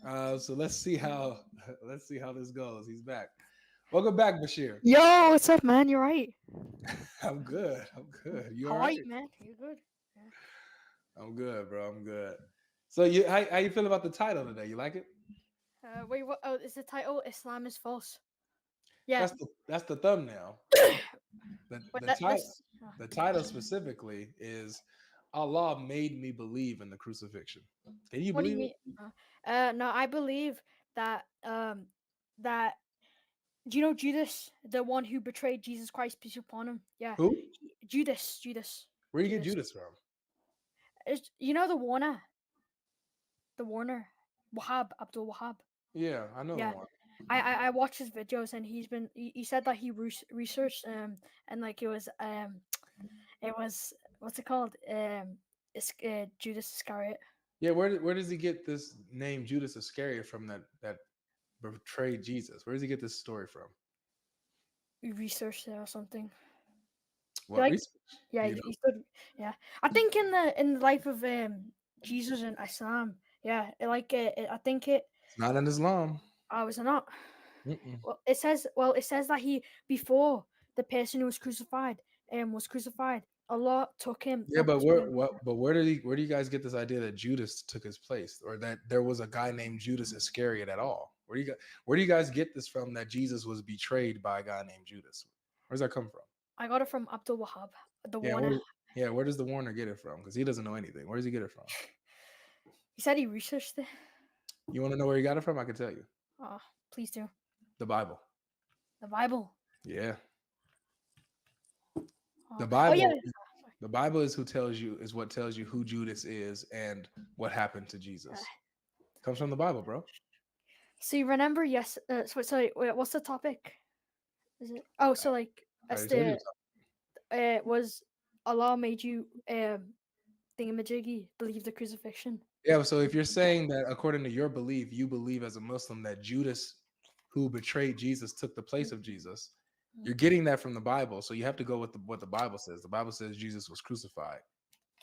So let's see how this goes. He's back. Welcome back, Bashir. Yo, what's up, man? You're right. I'm good. I'm good. You all How right? are you, man? You're good. Yeah. I'm good, bro. I'm good. So you how you feel about the title today? You like it? Wait, what? Oh, is the title "Islam is False"? Yeah. That's the thumbnail. The Wait, the title let's. the title specifically is Allah made me believe in the crucifixion. Can you What do you believe it? mean? No, I believe that that do you know Judas, the one who betrayed Jesus Christ, peace be upon him? Yeah, Who? Where do you get Judas. Judas from? You know the Warner, Wahab Abdul Wahab. Yeah, I know the Yeah, one. I watched his videos and he said that he researched and like it was what's it called Judas Iscariot. Yeah, where does he get this name Judas Iscariot from that betrayed Jesus? Where does he get this story from? He researched it or something. He What like research? yeah Do you know? he stood yeah. I think in the life of Jesus and Islam, yeah, I think it. It's not in Islam. I was not. Mm-mm. It says that he before the person who was crucified. Allah took him Yeah, up but to. where do you guys get this idea that Judas took his place, or that there was a guy named Judas Iscariot at all? Where do you guys get this from that Jesus was betrayed by a guy named Judas? Where does that come from? I got it from Abdul Wahab, the Yeah, Warner. where does the Warner get it from? Because he doesn't know anything. Where does he get it from? He said he researched it. You want to know where he got it from? I can tell you. Oh, please do. The Bible. The Bible. Yeah, the Oh yeah. Bible. The Bible is what tells you who Judas is and what happened to Uh, Jesus. Comes from the Bible, bro. so you remember? Yes. So wait, what's the topic? Is it? Oh, so like, I as already told you. the was Allah made you thingamajiggy believe the crucifixion? Yeah, so if you're saying that according to your belief, you believe as a Muslim that Judas, who betrayed Jesus, took the place of Jesus, you're getting that from the Bible. So you have to go with what the Bible says. The Bible says Jesus was crucified.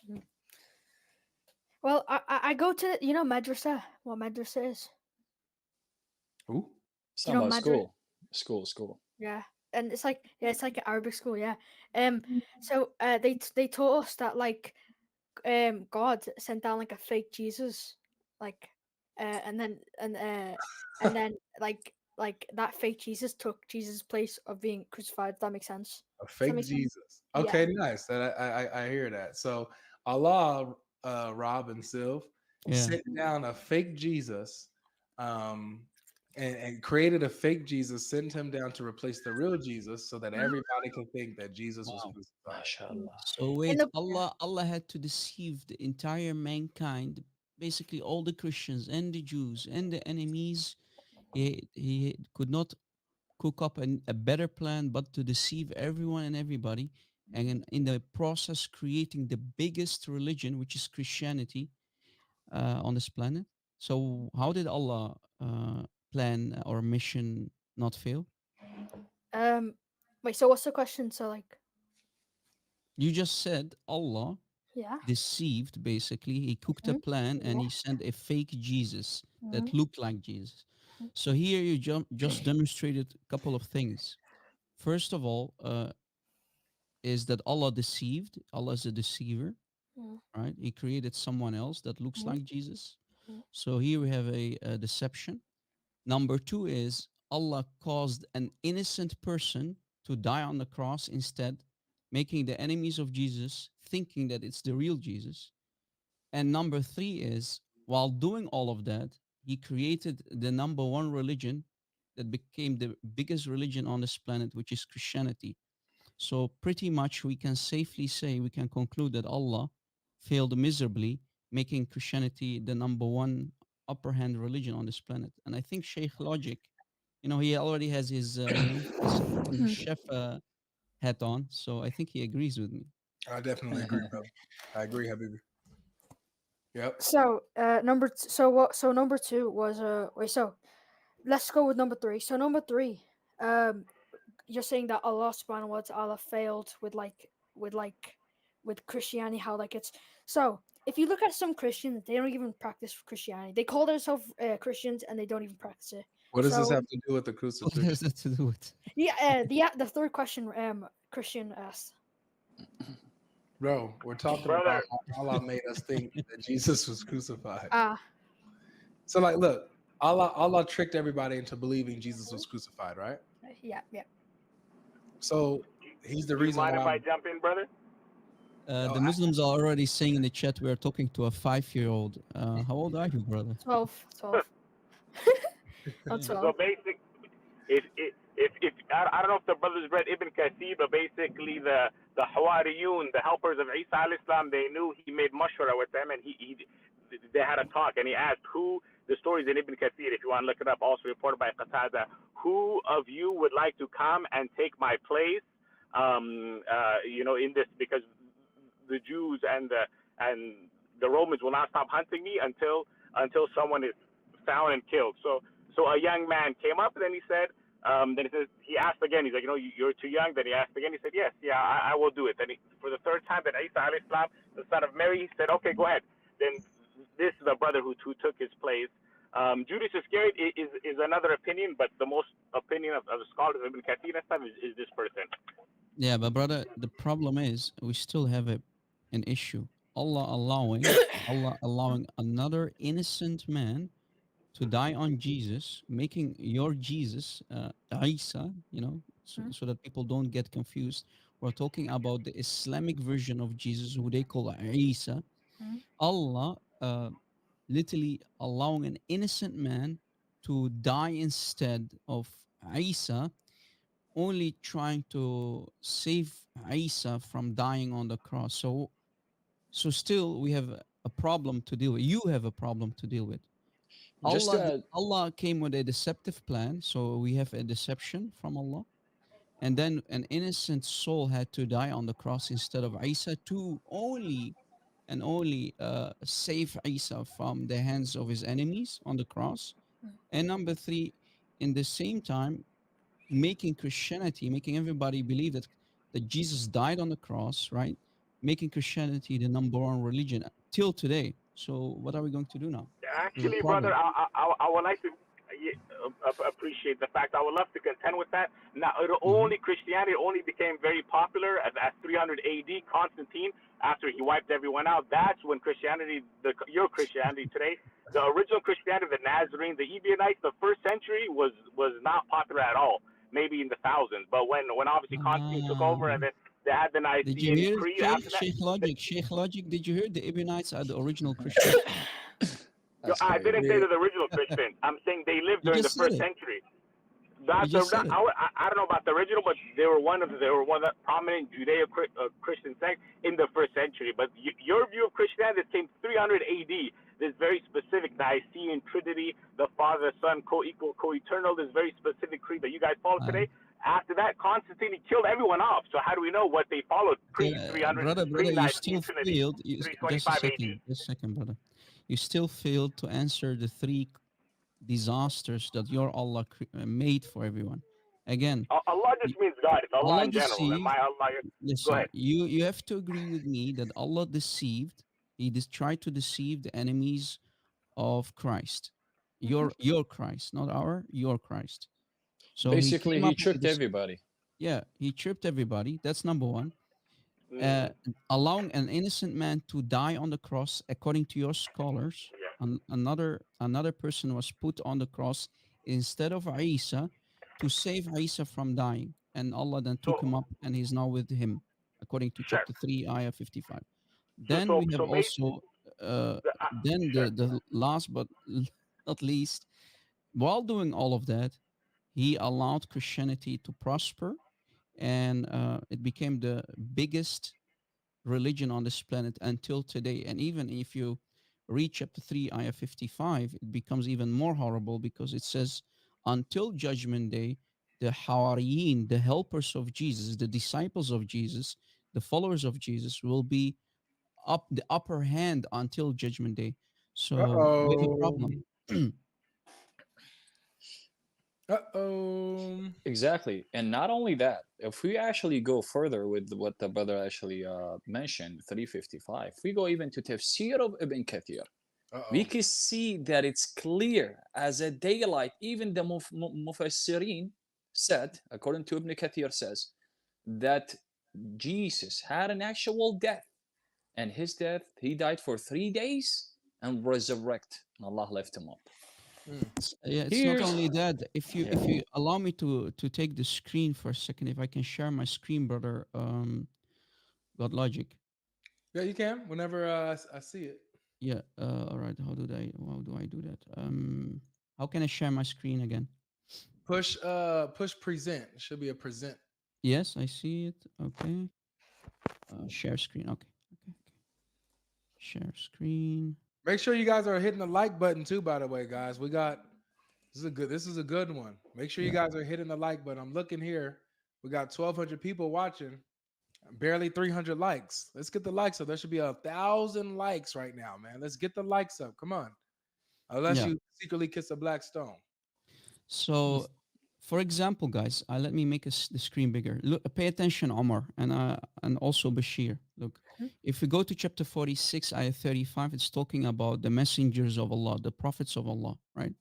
Mhm. Well, I go to madrasa. What madrasa is? Who? Do Sound you know about madrasa? school. School. Yeah, and it's like an Arabic school. Yeah. So they taught us that like God sent down like a fake Jesus, like and then like that fake Jesus took Jesus' place of being crucified. If that makes sense. A Does that fake make sense? Jesus. Yeah. Okay, nice. That I hear that. So Allah, Rob and Sylv, Yeah. sent down a fake Jesus, um, and created a fake Jesus, sent him down to replace the real Jesus, so that everybody could think that Jesus was Wow. crucified. MashaAllah. So In wait, the Allah had to deceive the entire mankind, basically all the Christians and the Jews and the enemies. He could not cook up a better plan but to deceive everyone and everybody, and in the process creating the biggest religion, which is Christianity, on this planet. So how did Allah plan or mission not fail? um, wait. So what's the question? So like, You just said Allah yeah. deceived, basically he cooked a Mhm. plan and Yeah. he sent a fake Jesus Mhm. that looked like Jesus. So here you just demonstrated a couple of things. First of all, is that Allah deceived. Allah is a deceiver, Mhm. right? He created someone else that looks Mhm. like Jesus. Mhm. So here we have a deception. Number two is Allah caused an innocent person to die on the cross instead, making the enemies of Jesus thinking that it's the real Jesus. And number three is while doing all of that, he created the number one religion that became the biggest religion on this planet, which is Christianity. So, pretty much, we can safely say, we can conclude that Allah failed miserably, making Christianity the number one upper hand religion on this planet. And I think Sheikh Logic, he already has his, his Mhm. chef hat on. So, I think he agrees with me. I definitely agree, brother. I agree, Habibi. Yep. So so what? So number two was wait. So let's go with number three. So number three, um, you're saying that Allah Subhanahu wa Taala failed with with Christianity. How like it's so if you look at some Christians, they don't even practice Christianity. They call themselves Christians and they don't even practice it. What does this So have to do with the What crucifixion? has that to do with? yeah, the third question Christian asked. Bro, we're talking about Brother, how Allah made us think that Jesus was crucified. Ah, So, like, look, Allah tricked everybody into believing Jesus was crucified, right? yeah, yeah. So he's the do you reason mind if why. I jump in, brother? Oh, The Muslims are already saying in the chat we are talking to a 5-year-old. How old are you, brother? 12, 12. I'm Yeah. 12. So basic, if I don't know if the brothers read Ibn Kathir, but basically the Hawariyun, the helpers of Isa alayhi salam, they knew he made mashwara with them, and he they had a talk, and he asked who. The stories in Ibn Kathir, if you want to look it up, also reported by Qatada. Who of you would like to come and take my place? In this, because the Jews and the Romans will not stop hunting me until someone is found and killed. So a young man came up and then he said, then he asked again. He's like, you're too young. Then he asked again. He said, yes, yeah, I will do it. Then for the third time, then Isa alayhi salam, the son of Mary, he said, okay, go ahead. Then this is the brother who took his place. Judas Iscariot is another opinion, but the most opinion of the scholars of Ibn Kathir and stuff is this person. Yeah, but brother, the problem is we still have an issue. Allah allowing another innocent man to die on Jesus, making your Jesus, Isa, so that people don't get confused. We're talking about the Islamic version of Jesus, who they call Isa. Mhm. Allah literally allowing an innocent man to die instead of Isa, only trying to save Isa from dying on the cross. So still we have a problem to deal with. You have a problem to deal with. Just Allah came with a deceptive plan, so we have a deception from Allah, and then an innocent soul had to die on the cross instead of Isa to only save Isa from the hands of his enemies on the cross. And number three, in the same time, making everybody believe that Jesus died on the cross, right? Making Christianity the number one religion till today. So what are we going to do now? There's a Actually, brother, problem. I would like to appreciate the fact. I would love to contend with that. Now, Mhm. Christianity only became very popular at 300 A.D. Constantine, after he wiped everyone out. That's when Christianity, your Christianity today, the original Christianity, the Nazarene, the Ebionites, the first century was not popular at all. Maybe in the thousands, but when obviously Constantine took over, and Ah, then they had the did you Nicene hear it, Creed Sheikh? after that. Sheikh Logic, Sheikh Logic. Did you hear the Ebionites are the original Christians? that's I crazy. didn't say yeah. they're the original Christian. I'm saying they lived You during the just said first it. century. You just said it. I don't know about the original, but they were one of the prominent Judeo-Christian sect in the first century. But your view of Christianity came 300 A.D. This very specific Nicene Trinity, the Father, the Son, co-equal, co-eternal. This very specific creed that you guys follow Uh, today. After that, Constantine killed everyone off. So how do we know what they followed pre okay, 300 brother, pre you Nicene still Trinity failed. Just a 325 second, A.D. just a second, brother. You still failed to answer the three disasters that your Allah made for everyone. Again, Allah y- just means God. It's Allah Allah in general. And deceived. my Allah. Go Listen, ahead. you have to agree with me that Allah deceived. He tried to deceive the enemies of Christ. Mhm. Your Christ, not your Christ. So he Basically, came he up with tricked this. everybody. Yeah, he tripped everybody. That's number one. Uh, Mm-hmm. allowing an innocent man to die on the cross, according to your scholars, Yeah. another person was put on the cross instead of Isa to save Isa from dying, and Allah then took him So up, and he's now with him, according to sure. chapter 3, ayah 55. So Then so we have so maybe also, uh, then sure. the last but not least, while doing all of that, he allowed Christianity to prosper, and it became the biggest religion on this planet until today. And even if you read chapter 3, ayah 55, it becomes even more horrible because it says, until judgment day, the Hawariyin, the helpers of Jesus, the disciples of Jesus, the followers of Jesus will be up the upper hand until judgment day. So we have a Uh-oh. problem. Uh-oh. Exactly. And not only that, if we actually go further with what the brother actually mentioned, 355, if we go even to Tafsir of Ibn Kathir, we Uh-oh. can see that it's clear as a daylight. Even the Mufassirin said, according to Ibn Kathir, says that Jesus had an actual death, and his death, he died for 3 days and resurrect, and Allah left him up. Mm. Yeah, it's not Here's only that. If yeah. you allow me to take the screen for a second, if I can share my screen, brother, Godlogic. Yeah, you can. Whenever I see it. Yeah. All right. How do I do that? How can I share my screen again? Push present. It should be a present. Yes, I see it. Okay. Share screen. Okay. Okay. Okay. Share screen. Make sure you guys are hitting the like button too, by the way, guys. This is a good one. Make sure you Yeah. guys are hitting the like button. I'm looking here. We got 1,200 people watching. Barely 300 likes. Let's get the likes up. There should be 1,000 likes right now, man. Let's get the likes up. Come on. Unless Yeah. you secretly kiss a black stone. So, for example, guys, let me make the screen bigger. Look, pay attention, Omar, and also Bashir. Look, Mhm. if we go to chapter 46, ayah 35, it's talking about the messengers of Allah, the prophets of Allah, right?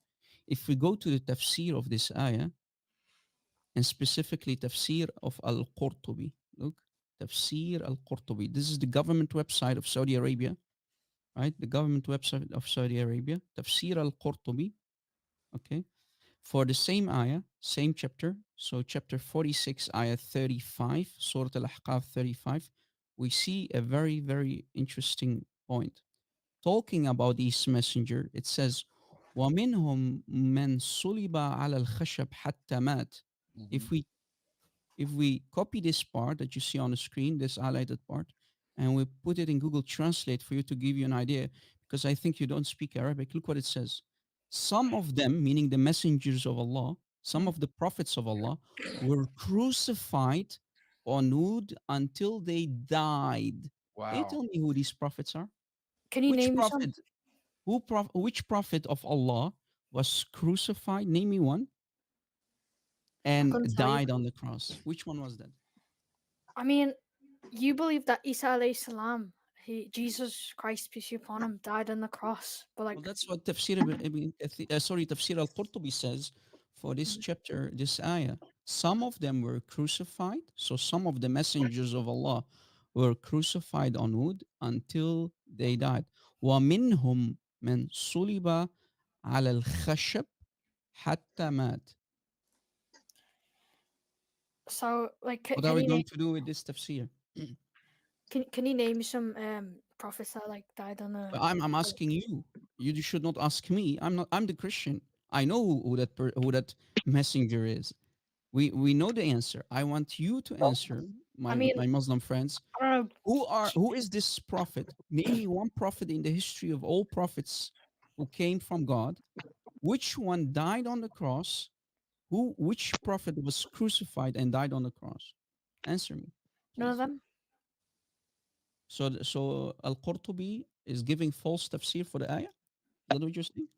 If we go to the tafsir of this ayah, and specifically tafsir of Al-Qurtubi, look, tafsir Al-Qurtubi. This is the government website of Saudi Arabia, right? The government website of Saudi Arabia, tafsir Al-Qurtubi, okay? For the same ayah, same chapter, so chapter 46, ayah 35, Surah Al-Ahqaf 35, we see a very, very interesting point. Talking about this messenger, it says, وَمِنْهُمْ مَنْ صُلِبَ عَلَى الْخَشَبِ حَتَّى مَاتَ. Mhm. If we if we copy this part that you see on the screen, this highlighted part, and we put it in Google Translate for you to give you an idea, because I think you don't speak Arabic, look what it says. Some of them, meaning the messengers of Allah, some Mm. of the prophets of Allah, were crucified on wood until they died. Can you Wow. tell me who these prophets are? Can you Which name me some? prophet? Which prophet of Allah was crucified? Name me one I and couldn't tell you. died on the cross. Which one was that? I mean, you believe that Isa alayhi salam, Jesus Christ, peace be upon him, died on the cross. But Well, like, that's what Tafsir al-Qurtubi says for this mm, chapter, this ayah. Some of them were crucified, so some of the messengers of Allah were crucified on wood until they died. وَمِنْهُمْ مَنْ صُلِبَ عَلَى الْخَشَبِ حَتَّى مَاتَ. so like, What are we going to do with this tafsir? can you name me some prophets that like died on the? I'm asking you. You should not ask me. I'm not. I'm the Christian. I know who that messenger is. We know the answer. I want you to answer, I my mean, my Muslim friends. I don't know. Who is this prophet? Name me one prophet in the history of all prophets who came from God. Which one died on the cross? Which prophet was crucified and died on the cross? Answer me, None of please. them. So Al-Qurtubi is giving false tafsir for the ayah? Is that what you're saying?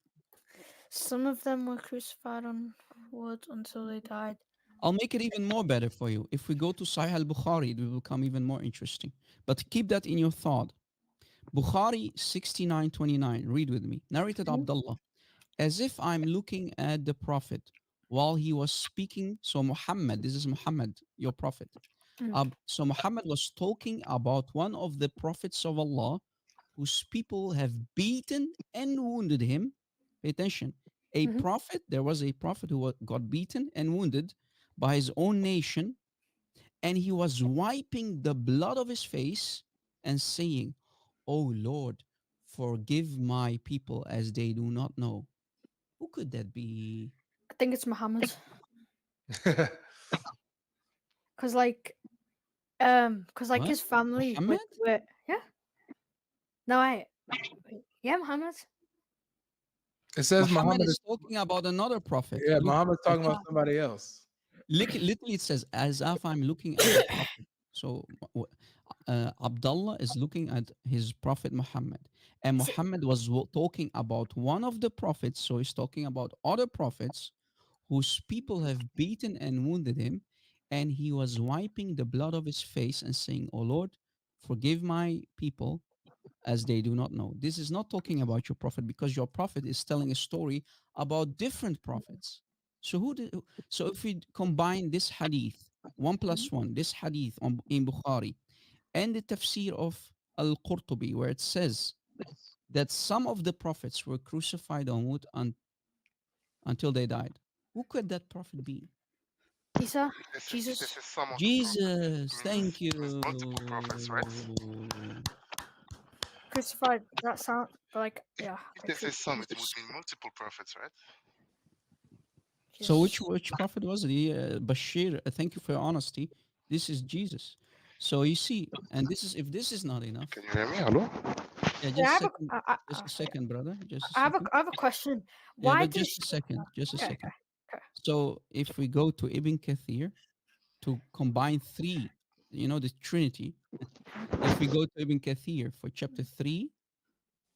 Some of them were crucified on wood until they died. I'll make it even more better for you. If we go to Sahih al-Bukhari, it will become even more interesting. But keep that in your thought. Bukhari 69:29. Read with me. Narrated Mhm. Abdullah. As if I'm looking at the Prophet while he was speaking. So Muhammad, this is Muhammad, your Prophet. Mm. So Muhammad was talking about one of the prophets of Allah whose people have beaten and wounded him. Pay attention. Mhm. There was a prophet who got beaten and wounded by his own nation, and he was wiping the blood of his face and saying, "Oh Lord, forgive my people as they do not know." Who could that be? I think it's Muhammad, cause like, What? his family Muhammad? were yeah. No, yeah, Muhammad. It says Muhammad Muhammad is is talking about another prophet. yeah, Look, Muhammad's as talking about somebody else. literally it says, as if I'm looking at the prophet. So Abdullah is looking at his prophet Muhammad. And Muhammad was talking about one of the prophets. So he's talking about other prophets whose people have beaten and wounded him, and he was wiping the blood of his face and saying, O Lord, forgive my people as they do not know. This is not talking about your prophet because your prophet is telling a story about different prophets. So so if we combine this hadith, one plus one, this hadith in Bukhari, and the tafsir of Al-Qurtubi, where it says that some of the prophets were crucified on wood until they died. Who could that prophet be? Isa, This Jesus. is some of the Jesus, thank means multiple prophets, right? you. Crucified. That sound like yeah. If Okay, this is some, it would mean multiple prophets, right? So Jesus. which prophet was it? Bashir, thank you for your honesty. This is Jesus. So you see, and this is if this is not enough. Can you hear me? Hello? Yeah, Yeah, just a second, brother. Just a I second. have a question. Yeah, Why but does just a second. Just a okay, second. okay. So if we go to Ibn Kathir to combine three, the Trinity. If we go to Ibn Kathir for chapter 3,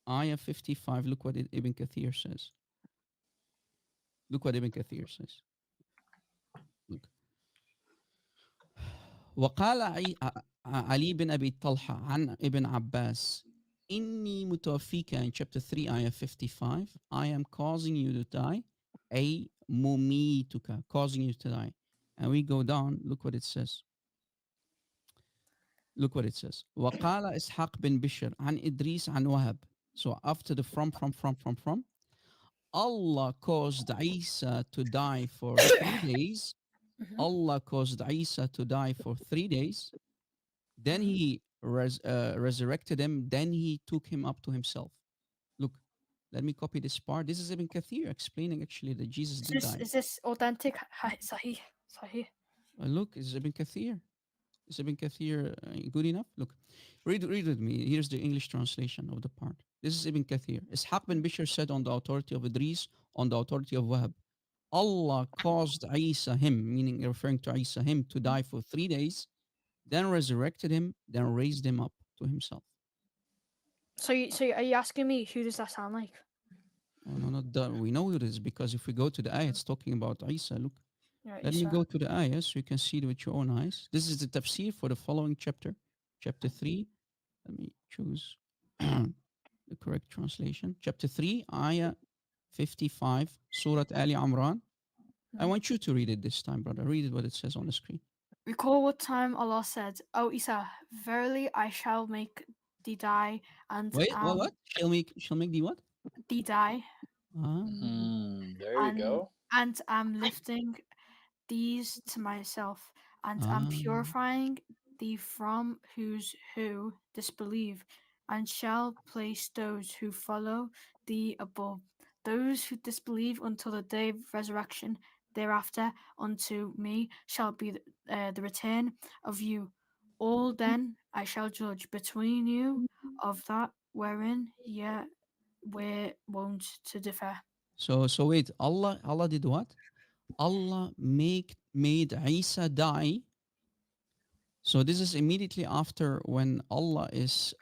ayah 55, look what Ibn Kathir says. Look what Ibn Kathir says. Look. وقال علي بن أبي طلحة عن ابن عباس إني متوفيك in chapter 3 ayah 55 I am causing you to die أي مميتك causing you to die and we go down look what it says وقال إسحاق بن بشر عن إدريس عن وهب so after the from Allah caused Isa to die for 3 days Allah caused Isa to die for 3 days then he resurrected him. Then he took him up to himself. Look, let me copy this part. This is Ibn Kathir explaining actually that Jesus did die. Is this authentic? Sahih. Look, it's Ibn Kathir. Is Ibn Kathir good enough? Look, read with me. Here's the English translation of the part. This is Ibn Kathir. Ishaq bin Bishr said on the authority of Idris, on the authority of Wahab, Allah caused Isa, him, meaning referring to Isa, him, to die for 3 days, then resurrected him, then raised him up to himself. So are you asking me who does that sound like? Oh, no, not that. We know who it is because if we go to the ayah, it's talking about Isa. Look, Yeah, let me Isa. go to the ayah so you can see it with your own eyes. This is the tafsir for the following chapter, chapter 3. Let me choose the correct translation. Chapter 3, ayah 55, Surah Ali Imran. I want you to read it this time, brother. Read it what it says on the screen. Recall what time Allah said, "O Isa, verily I shall make thee die, and Wait, what? She'll make the what? thee die, Ah, There you go. and am lifting these to myself, and am ah. purifying thee from who disbelieve, and shall place those who follow thee above those who disbelieve until the day of resurrection. Thereafter unto me shall be the return of you all. Then I shall judge between you of that wherein ye were wont to differ. So wait, Allah did what? Allah made Isa die. So this is immediately after when Allah is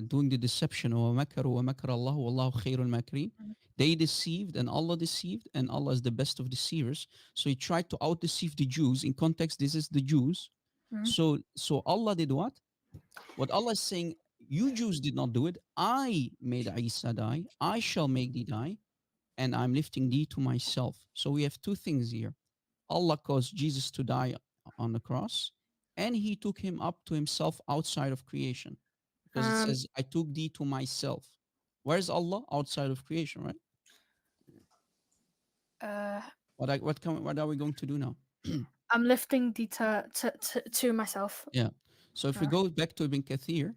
doing the deception. وَمَكَرُوا وَمَكَرَ اللَّهُ وَاللَّهُ خَيْرُ الْمَاكِرِينَ. They deceived and Allah deceived and Allah is the best of deceivers. So he tried to out-deceive the Jews. In context, this is the Jews. So Allah did what? What Allah is saying, you Jews did not do it. I made Isa die. I shall make thee die. And I'm lifting thee to myself. So we have two things here. Allah caused Jesus to die on the cross, and he took him up to himself outside of creation. Because it says, I took thee to myself. Where's Allah? Outside of creation, right? What are we going to do now? I'm lifting thee to myself. Yeah. So if we go back to Ibn Kathir,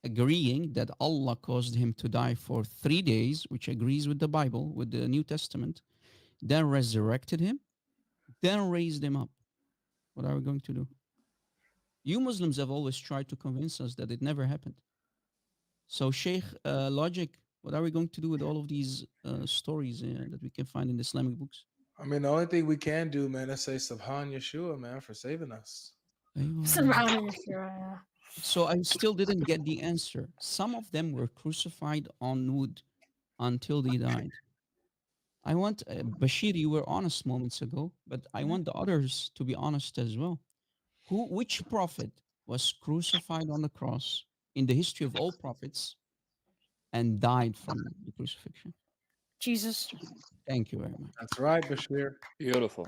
agreeing that Allah caused him to die for 3 days, which agrees with the Bible, with the New Testament, then resurrected him, then raised him up. What are we going to do? You Muslims have always tried to convince us that it never happened. So Sheikh Logic, what are we going to do with all of these stories that we can find in the Islamic books? I mean, the only thing we can do, man, is say Subhan Yeshua, man, for saving us. So I still didn't get the answer. Some of them were crucified on wood until they died. I want Bashir, you were honest moments ago, but I Mhm. want the others to be honest as well. Which prophet was crucified on the cross in the history of all prophets and died from the crucifixion? Jesus. Thank you very much. That's right, Bashir. Beautiful.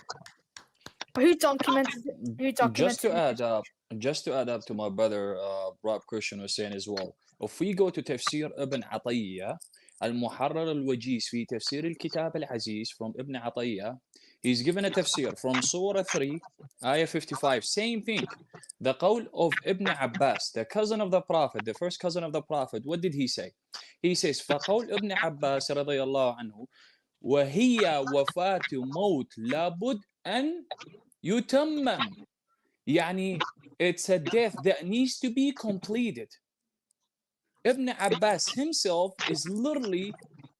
But who documented it? Who Just documented to it? add up, just to add up to my brother Rob Christian was saying as well. If we go to تفسير ابن عطية المحرر الوجيز في تفسير الكتاب العزيز from ابن عطية, he's given a تفسير from Surah 3, Ayah 55, same thing. The قول of Ibn Abbas, the cousin of the Prophet, the first cousin of the Prophet, what did he say? He says, فقول ابن عباس رضي الله عنه وهي وفاة موت لابد أن يتمم. يعني it's a death that needs to be completed. Ibn Abbas himself is literally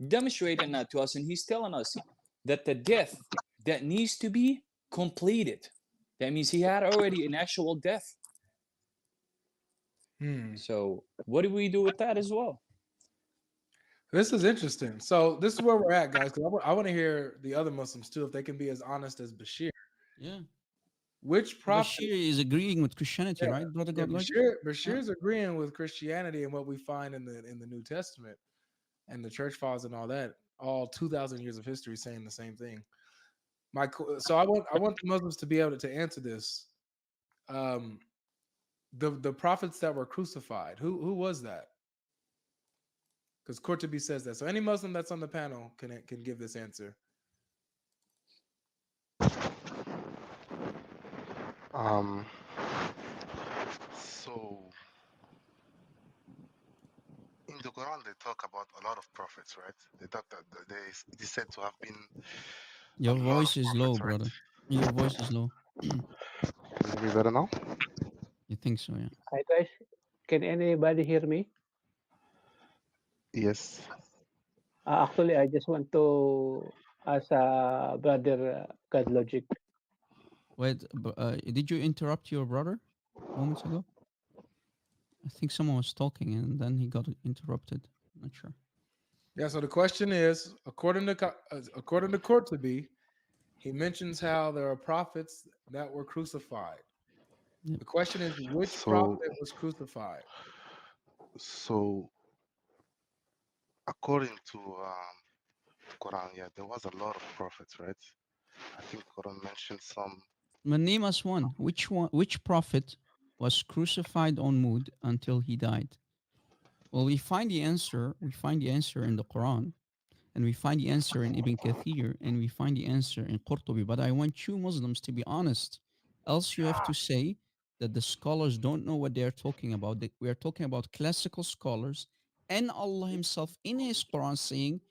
demonstrating that to us, and he's telling us that the death that needs to be completed. That means he had already an actual death. So what do we do with that as well? This is interesting. So this is where we're at, guys. Because I want to hear the other Muslims too, if they can be as honest as Bashir. Yeah. Which prophet? Bashir is agreeing with Christianity, Yeah, right, Brother yeah, Godlogic? Bashir's agreeing with Christianity and what we find in the New Testament and the church fathers and all that. All 2,000 years of history saying the same thing. So I want the Muslims to be able to answer this. The prophets that were crucified. Who was that? Because Qurtubi says that. So any Muslim that's on the panel can give this answer. Um, so in the Quran they talk about a lot of prophets, right? They talk that it is said to have been a Your lot of voice is low, prophets, right? brother. Your voice is low. You Can you hear me better now? think so, yeah. Hi guys, can anybody hear me? Yes. Actually, I just want to ask brother Godlogic. Wait, did you interrupt your brother moments ago? I think someone was talking and then he got interrupted. Not sure. Yeah. So the question is, according to Qurtubi, he mentions how there are prophets that were crucified. Yep. The question is, which So prophet was crucified? so according to Quran, yeah, there was a lot of prophets, right? I think Quran mentioned some. But name us one. Which prophet was crucified on Mood until he died? Well, we find the answer. We find the answer in the Quran, and we find the answer in Ibn Kathir, and we find the answer in Qurtubi. But I want you Muslims to be honest. Else you have to say that the scholars don't know what they're talking about. That we are talking about classical scholars and Allah Himself in His Quran saying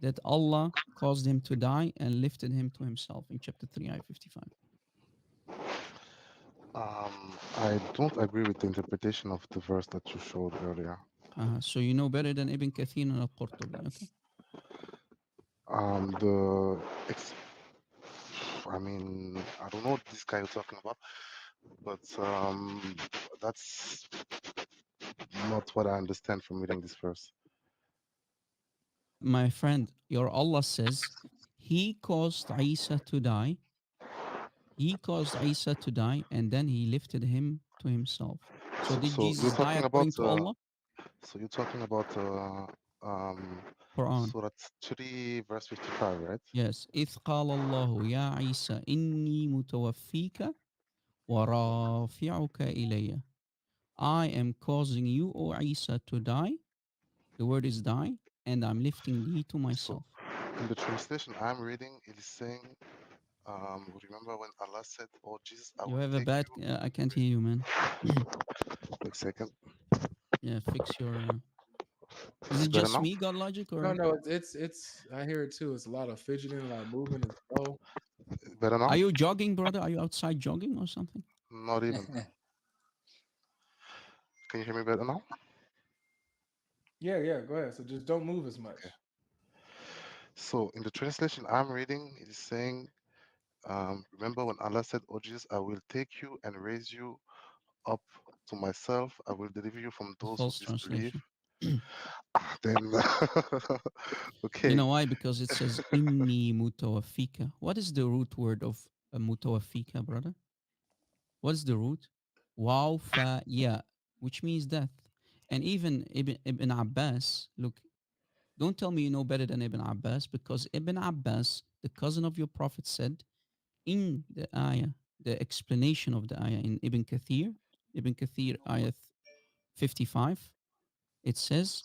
that Allah caused him to die and lifted him to Himself in chapter 3, ayah 55. I don't agree with the interpretation of the verse that you showed earlier. So you know better than Ibn Kathir and Al-Qurtubi, okay? The I mean, I don't know what this guy you're talking about, but that's not what I understand from reading this verse. My friend, your Allah says He caused Isa to die. He caused Isa to die and then He lifted him to Himself. So did So you're Jesus die talking about according to Allah? um Quran. Surah 3 verse 55, right? Yes. إذ قال الله يا عيسى إني متوفيك ورافعك إلي. I am causing you, O Isa, to die. The word is die, and I'm lifting thee to So myself. in the translation I'm reading, it is saying, remember when Allah said, "Oh Jesus, I You will have a take bad. you." I can't hear you, man. Wait a second. Yeah, fix your. Is It's it better just now? me, God Logic, No, or no, it's. I hear it too. It's a lot of fidgeting, a lot of movement. It's slow. Better are now? you jogging, brother? Are you outside jogging or something? Not even. Can you hear me better now? Yeah, yeah. Go ahead. So just don't move as much. Okay. So in the translation I'm reading, it is saying, remember when Allah said, "Oh Jesus, I will take you and raise you up to myself. I will deliver you from The those who false disbelieve." translation. Then okay. You know why? Because it says inni mutawafika. What is the root word of mutawafika, brother? What is the root? Waw fa ya, which means death. And even Ibn Abbas, look, don't tell me you know better than Ibn Abbas, because Ibn Abbas, the cousin of your prophet, said in the ayah, the explanation of the ayah in Ibn Kathir, ayah 55, it says,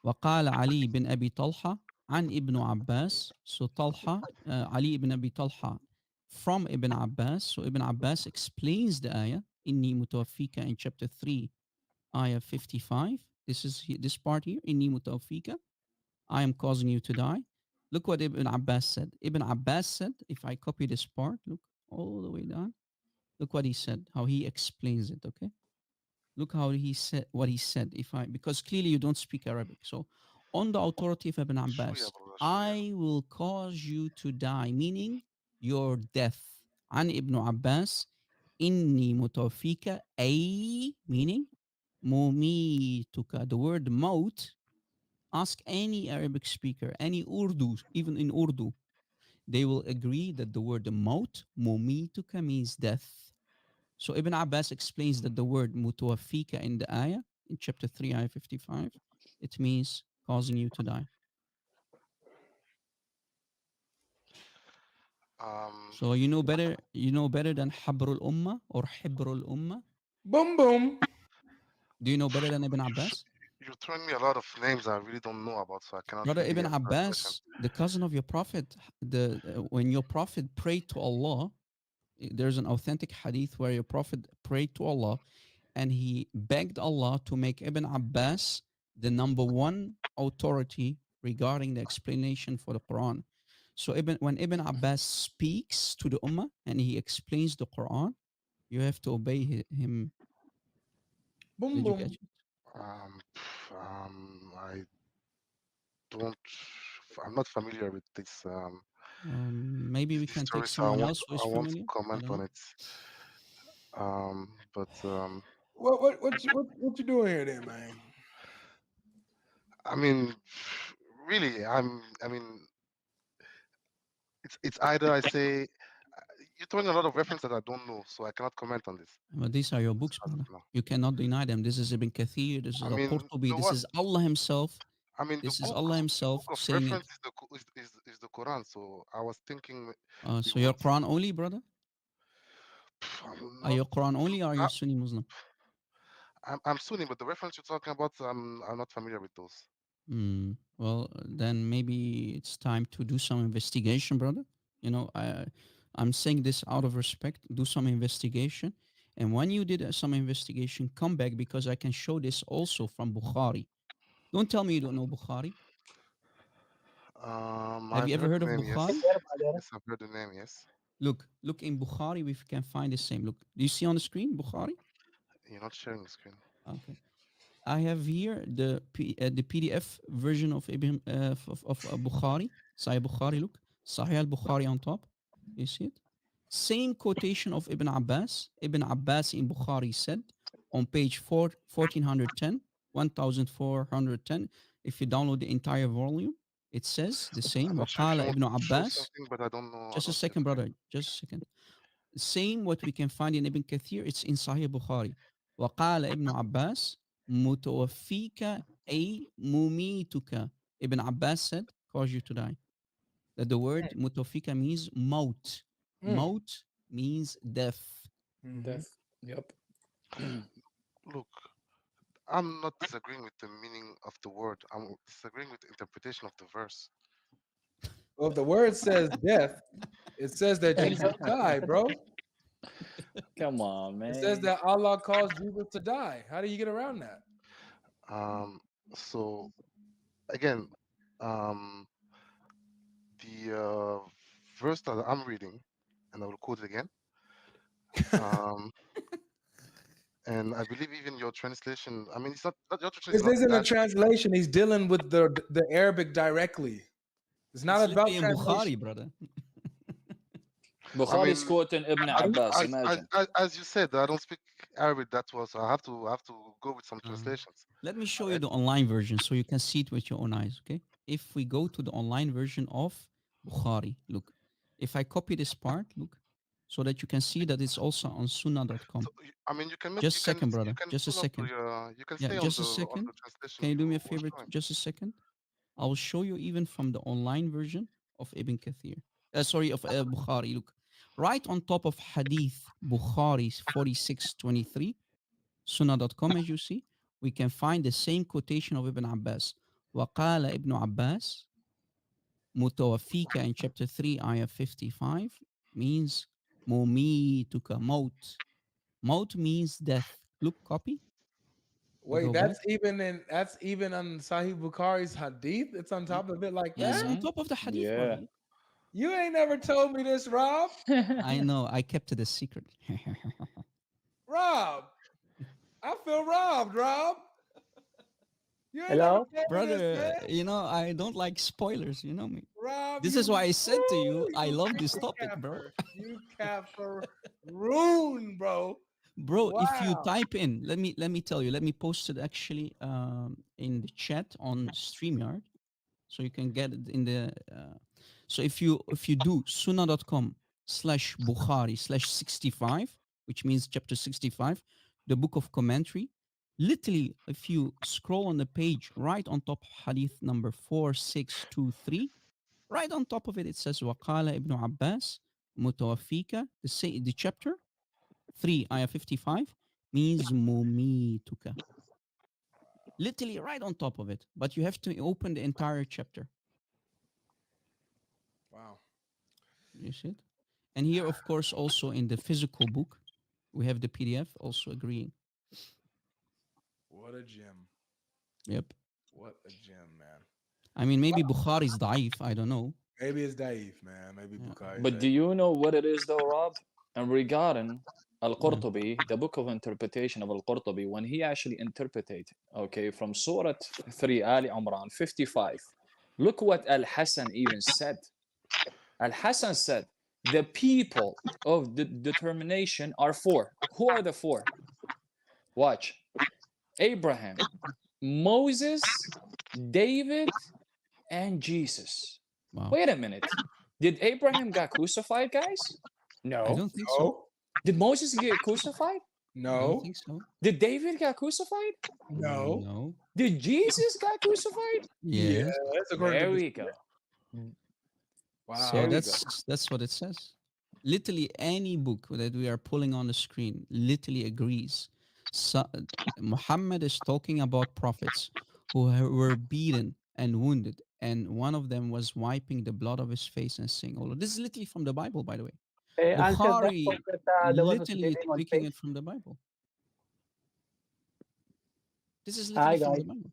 وقال علي بن أبي طلحة عن ابن عباس. So Talha, Ali ibn Abi Talha from Ibn Abbas. So Ibn Abbas explains the ayah, إني متوفيك, in chapter 3, ayah 55. This is this part here, إني متوفيك, I am causing you to die. Look what Ibn Abbas said. Ibn Abbas said, if I copy this part, look all the way down. Look what he said, how he explains it, okay? Look how he said what he said. If I Because clearly you don't speak Arabic. So on the authority of Ibn Shuya, Abbas, brother, shuya. I will cause you to die, meaning your death. عن ابن عباس إني متوفيك, أي meaning مميتك. The word maut, ask any Arabic speaker, any Urdu, even in Urdu, they will agree that the word maut, mumituka, means death. So Ibn Abbas explains that the word mutawafika in the ayah, in chapter 3, ayah 55, it means causing you to die. So you know better than Habrul Ummah or Hibrul Ummah? Boom, boom. Do you know better than Ibn Abbas? You're throwing me a lot of names I really don't know about, so I cannot Brother, really Ibn answer that question. Abbas, the cousin of your prophet, when your prophet prayed to Allah, there's an authentic hadith where your prophet prayed to Allah and he begged Allah to make Ibn Abbas the number one authority regarding the explanation for the Quran. So when Ibn Abbas speaks to the Ummah and he explains the Quran, you have to obey him. Boom, Did you boom. catch it? I don't. I'm not familiar with this Maybe we this can take story, so I someone won't. else who is I won't familiar. I comment don't on know. it. But What you doing here, then, man? I mean, really, I mean, it's either I say you're throwing a lot of reference that I don't know, so I cannot comment on this But these are your books, as of brother. now. You cannot deny them. This is Ibn Kathir. This is I mean, Al-Qurtubi. the This what? is Allah himself. I mean, This is Allah the book himself of saying it. reference is is the Quran. So I was thinking you So you're would. Quran only, brother? I'm Are not. you Quran only or are you Sunni Muslim? I'm Sunni, but the reference you're talking about, I'm not familiar with those. Well, then maybe it's time to do some investigation, brother. You know, I'm saying this out of respect. Do some investigation. And when you did some investigation, come back because I can show this also from Bukhari. Don't tell me you don't know Bukhari. Have I've you ever heard heard the of name, yes. Bukhari? Yes, I've heard the name, yes. Look in Bukhari. We can find the same. Look, do you see on the screen Bukhari? You're not sharing the screen. Okay. I have here the PDF version of Bukhari, Sahih Bukhari. Look, Sahih al-Bukhari on top. You see it? Same quotation of Ibn Abbas. Ibn Abbas in Bukhari said on page 1410, 1410. If you download the entire volume, it says the same. I'm not sure if وقال you want Ibn to show Abbas. something, but I don't know. I Just a don't see a second, screen. brother. Just a second. Same what we can find in Ibn Kathir, it's in Sahih Bukhari. وقال ابن عباس متوفيك أي مميتك. Ibn Abbas said, cause you to die. That the word mutawfika means maut. Maut means death. Death. Yep. Look, I'm not disagreeing with the meaning of the word. I'm disagreeing with the interpretation of the verse. Well, if the word says death, it says that Jesus died, bro. Come on, It says man. that Allah caused Jesus to die. How do you get around that? So again, the verse that I'm reading, and I will quote it again. And I believe even your translation. I mean, it's not your translation. This Is not isn't a that. translation. He's dealing with the Arabic directly. It's not It's about literally in translation. Bukhari, brother. I Bukhari is mean, quoting Ibn Abbas. Imagine. as you said, I don't speak Arabic that well, so I have to go with some translations. Let me show you Right? the online version so you can see it with your own eyes, okay? If we go to the online version of Bukhari, look. If I copy this part, look, so that you can see that it's also on sunnah.com. So I mean, you can make Just a second, you brother. can Just a pull up second. your you can Yeah, stay just a on second. the translation Can you do me a you were favor? showing. Just a second. I will show you even from the online version of Ibn Kathir. Sorry, of Bukhari. Look, right on top of Hadith Bukhari 4623, sunnah.com, as you see, we can find the same quotation of Ibn Abbas. وقال ابن عباس متوفيك in chapter 3, ayah 55, means مميتك موت. Maut means death. Look, copy. We Wait, go back. that's even on Sahih Bukhari's hadith. It's on top of it like Yes, that. on top of the hadith, Yeah. brother. You ain't never told me this, Rob. I know. I kept it a secret. Rob, I feel robbed, Rob. You ain't Hello? never told me this, Brother, man. you know, I don't like spoilers. You know me. Rob, This you is why I said to woo, you, I you love this crazy topic, bro. capper. You capper ruin, bro. Bro, if you Wow. type in, let me tell you, let me post it actually in the chat on StreamYard, so you can get it in the. So if you do sunnah.com/Bukhari/65, which means chapter 65, the book of commentary. Literally, if you scroll on the page right on top, hadith number 4623, right on top of it, it says Waqala ibn Abbas mutawafika. The chapter 3, ayah 55 means mumituka. Literally right on top of it. But you have to open the entire chapter. Wow. You see it? And here, of course, also in the physical book, we have the PDF also agreeing. What a gem. Yep. What a gem, man. I mean, maybe Bukhari is da'if. I don't know. Maybe it's Daif, man. Maybe Yeah. Bukhari is But do Daif. you know what it is though, Rob? And regarding Yeah. Al-Qurtubi, the book of interpretation of Al-Qurtubi, when he actually interpreted, okay, from Surah 3, Ali Imran 55, look what Al-Hasan even said. Al-Hasan said, the people of the determination are four. Who are the four? Watch. Abraham, Moses, David, and Jesus. Wow. Wait a minute. Did Abraham get crucified, guys? I No. don't think so. No. Did Moses get crucified? I don't No. think so. Did David get crucified? No. No. Did Jesus get crucified? Yeah, Yes. that's according There to we go. Wow. So There we that's what it says. Literally any book that we are pulling on the screen literally agrees. So, Muhammad is talking about prophets who were beaten and wounded, and one of them was wiping the blood of his face and saying, "Oh, this is literally from the Bible, by the way." Answer that Bukhari prophet, the one who's literally bleeding on taking it face. from the Bible. This is Hi, literally from the guys. Bible.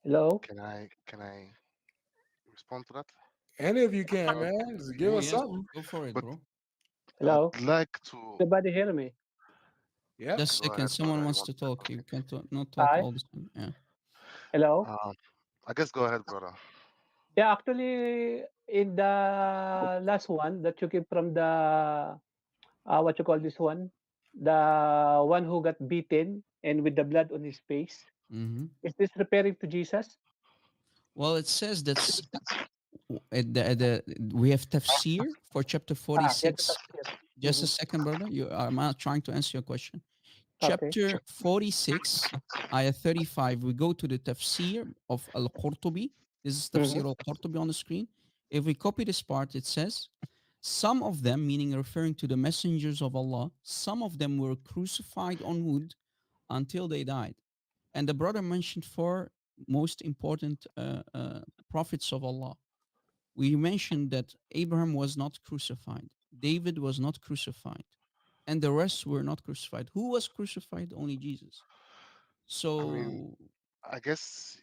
Hello? Can I respond to that? Any of you can, man. Just give Oh us yes, something. go for it, But bro. Hello? I'd like to. Everybody hear me? Yep. Just a Go second. ahead, Someone brother. You wants want to to say talk. You something? can't not talk Hi? all the time. Yeah. Hello? I guess go ahead, brother. Yeah, actually, in the last one that you came from the, what you call this one? The one who got beaten and with the blood on his face. Mm-hmm. Is this referring to Jesus? Well, it says that's we have tafsir for chapter Get the 46. tafsir. Just a Mhm. second, brother. I'm not trying to answer your question. Okay. Chapter 46, ayah 35. We go to the tafsir of Al-Qurtubi. This is tafsir Mhm. Al-Qurtubi on the screen. If we copy this part, it says, some of them, meaning referring to the messengers of Allah, some of them were crucified on wood until they died. And the brother mentioned four most important prophets of Allah. We mentioned that Abraham was not crucified, David was not crucified, and the rest were not crucified. Who was crucified? Only Jesus. I mean, So, I guess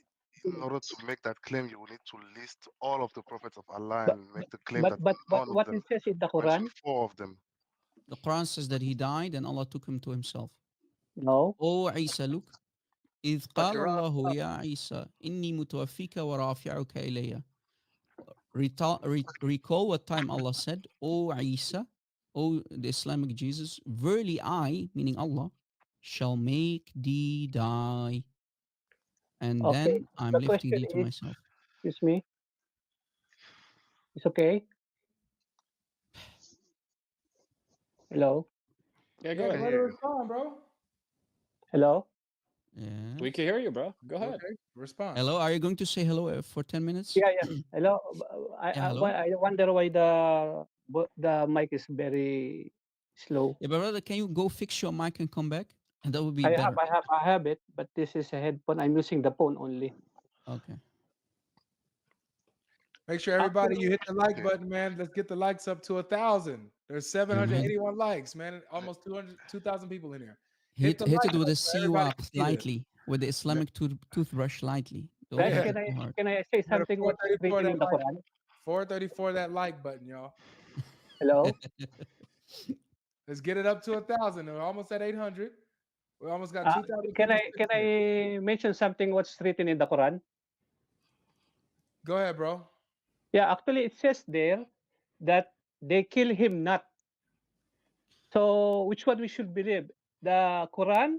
in order to make that claim, you will need to list all of the prophets of Allah But and make the claim that none of what them it says in the mention Quran? four of them. the Quran says that he died and Allah took him to himself. No. Oh, Isa, look. إذ قال Okay, Rob. الله يا عيسى إني متوفيك ورافعك إلي. Recall what time Allah said, "O Isa, O the Islamic Jesus, verily I, meaning Allah, shall make thee die, and Okay. then I'm The lifting question thee to is, myself. excuse me, it's okay? Hello? Yeah, go Yeah, I ahead. go hear ahead and you. respond, bro. Hello? Yeah. We can hear you, bro. Go ahead. Okay, respond. Hello, are you going to say hello for 10 minutes? Yeah, yeah. Hello? Yeah, hello. I wonder why the mic is very slow. Yeah, but brother, can you go fix your mic and come back? And that would be I have, better. I have, I have it, but this is a headphone. I'm using the phone only. Okay. Make sure everybody Actually, you hit the like Okay. button, man. Let's get the likes up to 1,000. There's 781 likes, man. Almost 2,000 people in here. Hit the Hit like it with button a so everybody siwak can see this. lightly, with the Islamic toothbrush lightly. Don't guys, hit Yeah, it too hard. can I say got a something what's 434 written that in the like. Quran? 434 that like button, y'all. Hello? Let's get it up to 1,000. We're almost at 800. We almost got 2,000 Can people. I mention something what's written in the Quran? Go ahead, bro. Yeah, actually it says there that they kill him not. So which one we should believe? The Quran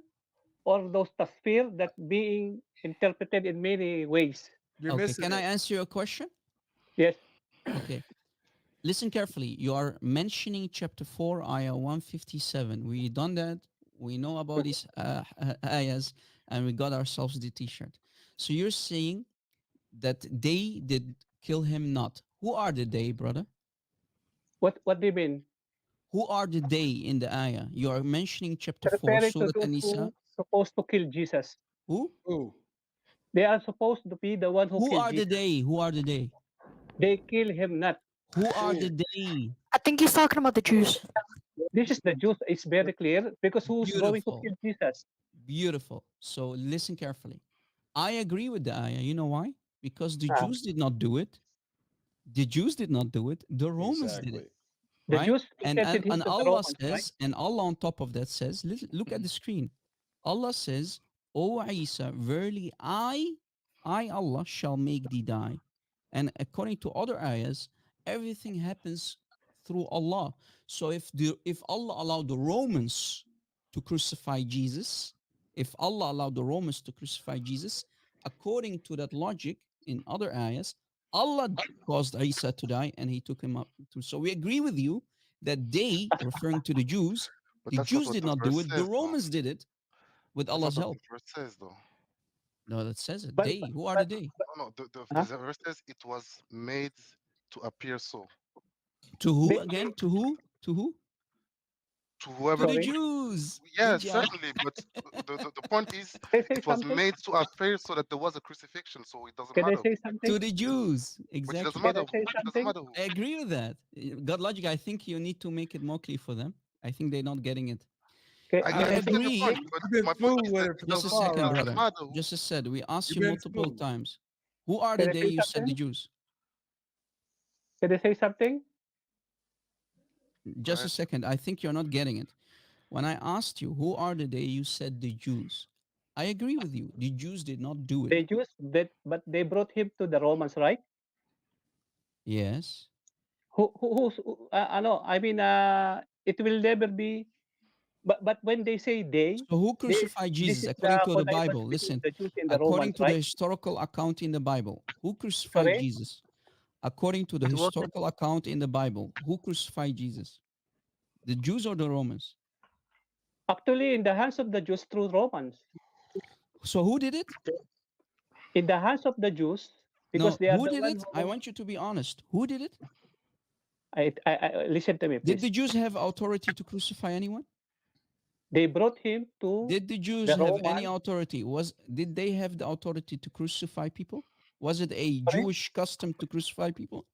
or those tafsir that being interpreted in many ways? You're Okay, missing can I it. answer your question? Yes. Okay. Listen carefully. You are mentioning chapter 4, ayah 157. We done that. We know about these ayahs, and we got ourselves the t-shirt. So you're saying that they did kill him not. Who are the they, brother? What do you mean? Who are the they in the ayah? You are mentioning chapter 4, Referring to Surah those An-Nisa. who supposed to kill Jesus. Who? Ooh. They are supposed to be the one who Who killed are the Jesus. they? Who are the they? They kill him not. Who are the they? I think he's talking about the Jews. This is the Jews. It's very clear because who's going to Beautiful. kill Jesus? Beautiful. So listen carefully. I agree with the ayah. You know why? Because the Ah, Jews did not do it. The Jews did not do it. The Romans did it, Exactly. the right? Jews presented him And to the Allah Romans, right? says, and Allah on top of that says, look at the screen. Allah says, O Isa, verily I Allah shall make thee die. And according to other ayahs, everything happens through Allah. So if Allah allowed the Romans to crucify Jesus, if Allah allowed the Romans to crucify Jesus, according to that logic in other ayahs, Allah caused Isa to die and he took him up. So we agree with you that they, referring to But the that's not Jews what did the not do verse it, the says, though. Romans did it with That's not Allah's what the help. verse says, though. No, that says it. But They, who are the but, they? No, no. The huh? verse says it was made to appear so To who They, again? To who? To who? to To whoever. the sorry, Jews. Yeah, Good job. certainly. But the point is, they say it was something. made to appear so that there was a crucifixion. So it doesn't Can I matter. say something? To the Jews. Which doesn't Exactly. Can matter. I say It doesn't something? matter who. I agree with that. Godlogic, I think you need to make it more clear for them. I think they're not getting it. I, Can I I I I say get the agree. point, something? but You've been my point smooth is with that it it Just so a doesn't far, second, it Rod. doesn't brother. matter who. Just as said, we asked You've you been multiple smooth. times. Who are the Can I they? say You said the something? Jews. Can I say something? Go Just a ahead. second. I think you're not getting it. When I asked you, who are the they? You said the Jews. I agree with you. The Jews did not do it. They Jews that, but they brought him to the Romans, right? Yes. Who's ano? I mean, it will never be. But when they say So who crucified this Jesus is according the to the connivance Bible? between Listen, the Jews and the according Romans, to the right? historical account in the Bible, who crucified Sorry, Jesus? According to the it was historical account in the Bible, who crucified Jesus? The Jews or the Romans? actually in the hands of the Jews through Romans. So who did it? In the hands of the Jews, because No, they are who the did one it? I who. want you to be honest. Who did it? Listen to me, Did please. the Jews have authority to crucify anyone? They brought him to Did the Jews the have any Roman. authority? Did they have the authority to crucify people? Was it a Sorry, Jewish custom to crucify people?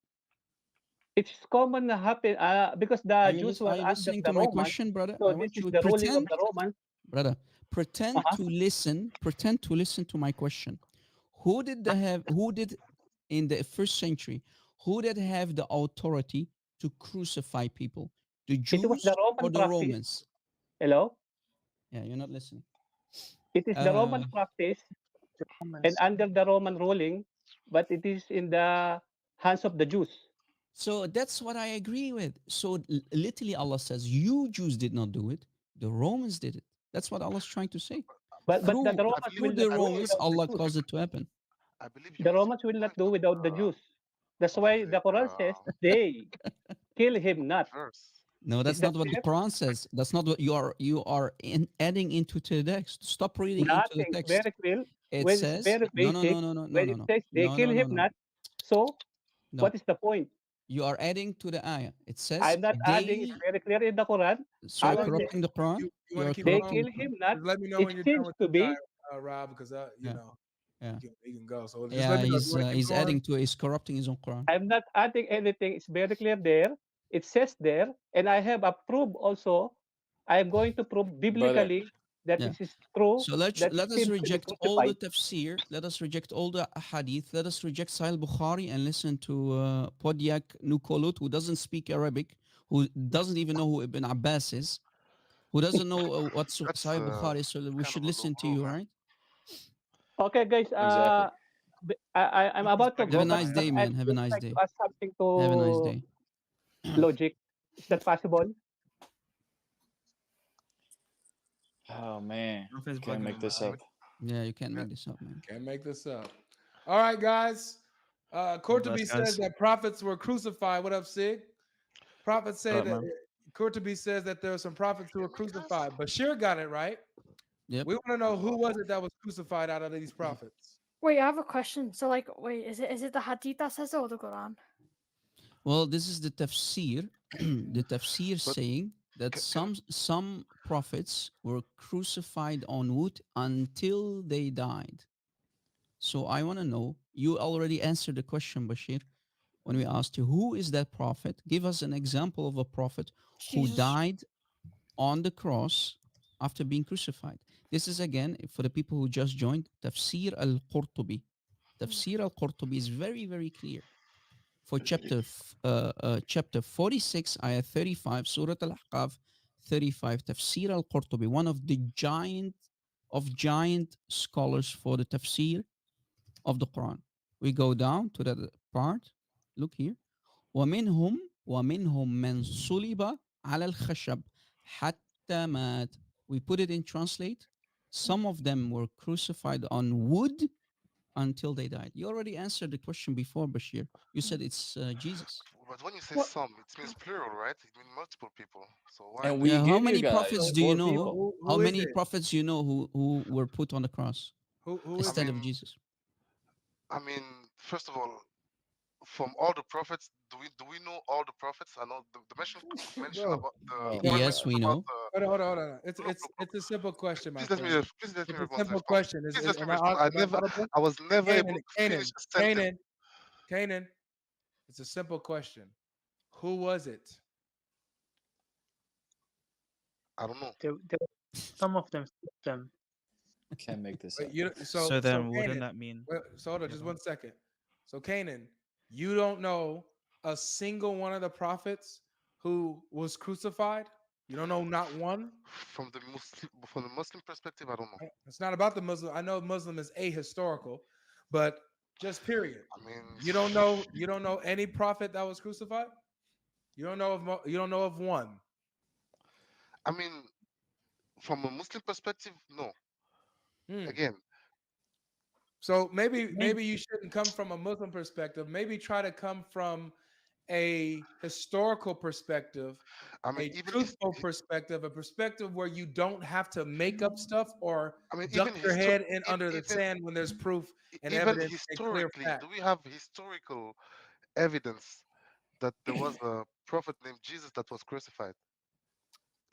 it's common to happen because the Jews Are were you under listening the to my Romans. question, brother? So I this want is you to the ruling of pretend, the Romans. brother, pretend Uh-huh. to listen. Pretend to listen to my question. Who did in the first century? Who did have the authority to crucify people? The It was the Jews or Roman the practice. Romans? Hello, Yeah, you're not listening. it is the Roman practice and under the Roman ruling, but it is in the hands of the Jews. So that's what I agree with. So literally, Allah says, "You Jews did not do it; the Romans did it." That's what Allah's trying to say. But the Through I Romans believe will through not the I do Romans, believe without the Allah Jews. caused it to happen. I believe The you're missing Romans the will not point do without the Jews. That's of why the the Quran says they kill him not. verse. No, Is that's that not what the clear? Quran says. That's not what you are adding into the text. Stop reading into the Nothing. It's text. very clear. It When it's says very no, no, basic, no, no, no, no, when no, it no, says they no, kill no, no, him no, not, so no. what is the point? You are adding to the ayah. It says I'm not adding. It's they. very clear in the Quran. You So you're Allah want to says corrupting the Quran. you want You to are keep they corrupting going? kill the Quran. him not. Just let me know It when you're done seems with to this guy, be Rob, because Yeah, yeah, he can go. So just let yeah. me know. You want to keep He's going? adding to it. He's corrupting his own Quran. I'm not adding anything. It's very clear there. It says there, and I have a proof also. I am going to prove Brother, biblically that Yeah. this is true. So That he let us seems to be reject all the crucified. tafsir. Let us reject all the hadith. Let us reject Sahih Bukhari and listen to Podyak Nukolut, who doesn't speak Arabic, who doesn't even know who Ibn Abbas is, who doesn't know what That's Sahih Bukhari is. So we kind should of a low listen to blow, you, man. right? Okay, guys. exactly. I'm about to Have go, a but nice day, I man. Have a would nice like to day. ask something Have a nice to day. Logic. Is that possible? Oh man, Nothing's can't bugging make him this out. up. Yeah, you can't make this up, man. Can't make this up. All right, guys. Courtney says that prophets were crucified. What up, Sig? Prophets say that Courtney says that there are some prophets who were crucified. Bashir got it right. Yep. We want to know who was it that was crucified out of these prophets. Wait, I have a question. So, like, wait, is it the Hadith that says it or the Quran? Well, this is the tafsir. The tafsir But saying that can some prophets were crucified on wood until they died. So I want to know. You already answered the question, Bashir, when we asked you who is that prophet. Give us an example of a prophet who Jesus. died on the cross after being crucified. This is again for the people who just joined. Tafsir al-Qurtubi. Tafsir al-Qurtubi is very very clear. For chapter 46, ayah 35, Surah Al-Ahqaf 35, Tafsir al-Qurtubi, one of the giant scholars for the tafsir of the Quran. We go down to that part. Look here. ومنهم من صلب على الخشب حتى مات. We put it in translate. Some of them were crucified on wood until they died. You already answered the question before, Bashir. You said it's Jesus. but when you say What? some, it means plural, right? It means multiple people. So why And do we you? Yeah, how give you many guys prophets do you four know? people. How Who is many it? prophets you know who were put on the cross Who I is it? instead of mean, Jesus? first of all, from all the prophets, do we know all the prophets? I know the mention Bro, about the No. Quran Yes, mentions we about know. the. hold on. It's Look, it's look, look. it's a simple question, my Please let me friend. please let me It's a respond. simple question. Please let me Am I respond. I never audible? I was never able Canaan, to finish Canaan, a sentence. Canaan. It's a simple question. Who was it? I don't know. Some of them. Can't make this Wait, up. so Wouldn't Canaan. that mean? So hold on, just 1 second. So Canaan, you don't know a single one of the prophets who was crucified. You don't know not one. From the Muslim perspective, I don't know. It's not about the Muslim. I know Muslim is ahistorical, but just period. I mean, You don't know. You don't know any prophet that was crucified. You don't know of one. I mean, from a Muslim perspective, no. Hmm. Again, So maybe you shouldn't come from a Muslim perspective. Maybe try to come from a historical perspective, I mean, a truthful perspective, a perspective where you don't have to make up stuff or duck even your head in under the sand when there's proof and even evidence and clear historically, fact. do we have historical evidence that there was a prophet named Jesus that was crucified,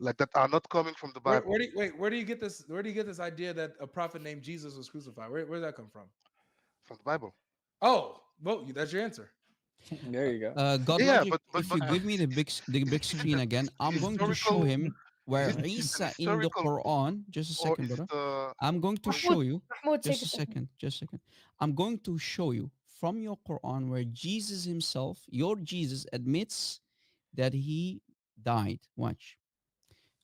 like that are not coming from the Bible, Where do you get this? Where do you get this idea that a prophet named Jesus was crucified? Where did that come from? from the Bible? Oh, well, that's your answer. There you go. Yeah, Godlogic, if but you give me the big is it screen again, I'm going to show historical? him Is where it an Isa in the historical book, Quran. Just a or second, is brother. it a? I'm going to Or is show it, you. Mahmoud, take Just a a second. second. Just a second. I'm going to show you from your Quran where Jesus himself, your Jesus, admits that he died. Watch.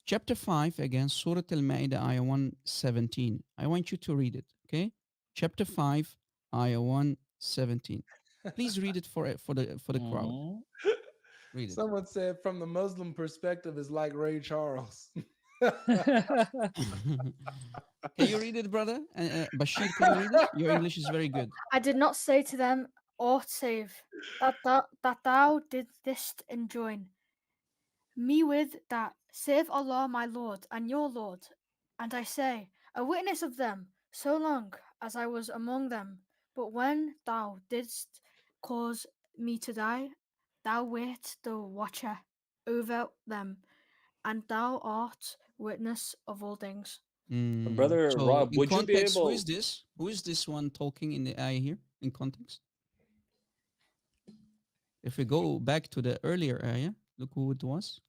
Chapter 5, again, Surah Al Ma'idah, ayah 117. I want you to read it, okay? Chapter 5, ayah 117. Please read it for the crowd. Mhm. Read it. Someone said from the Muslim perspective is like Ray Charles. Can you read it, brother? Bashir, can you read it? Your English is very good. I did not say to them, aught save that thou didst enjoin me with that, save Allah my Lord and your Lord. And I say, a witness of them, so long as I was among them. But when thou didst cause me to die, thou wert the watcher over them, and thou art witness of all things. Brother So Rob, in would you be context, who able? is this? Who is this one talking in the ayah here? In context, if we go back to the earlier ayah, look who it was.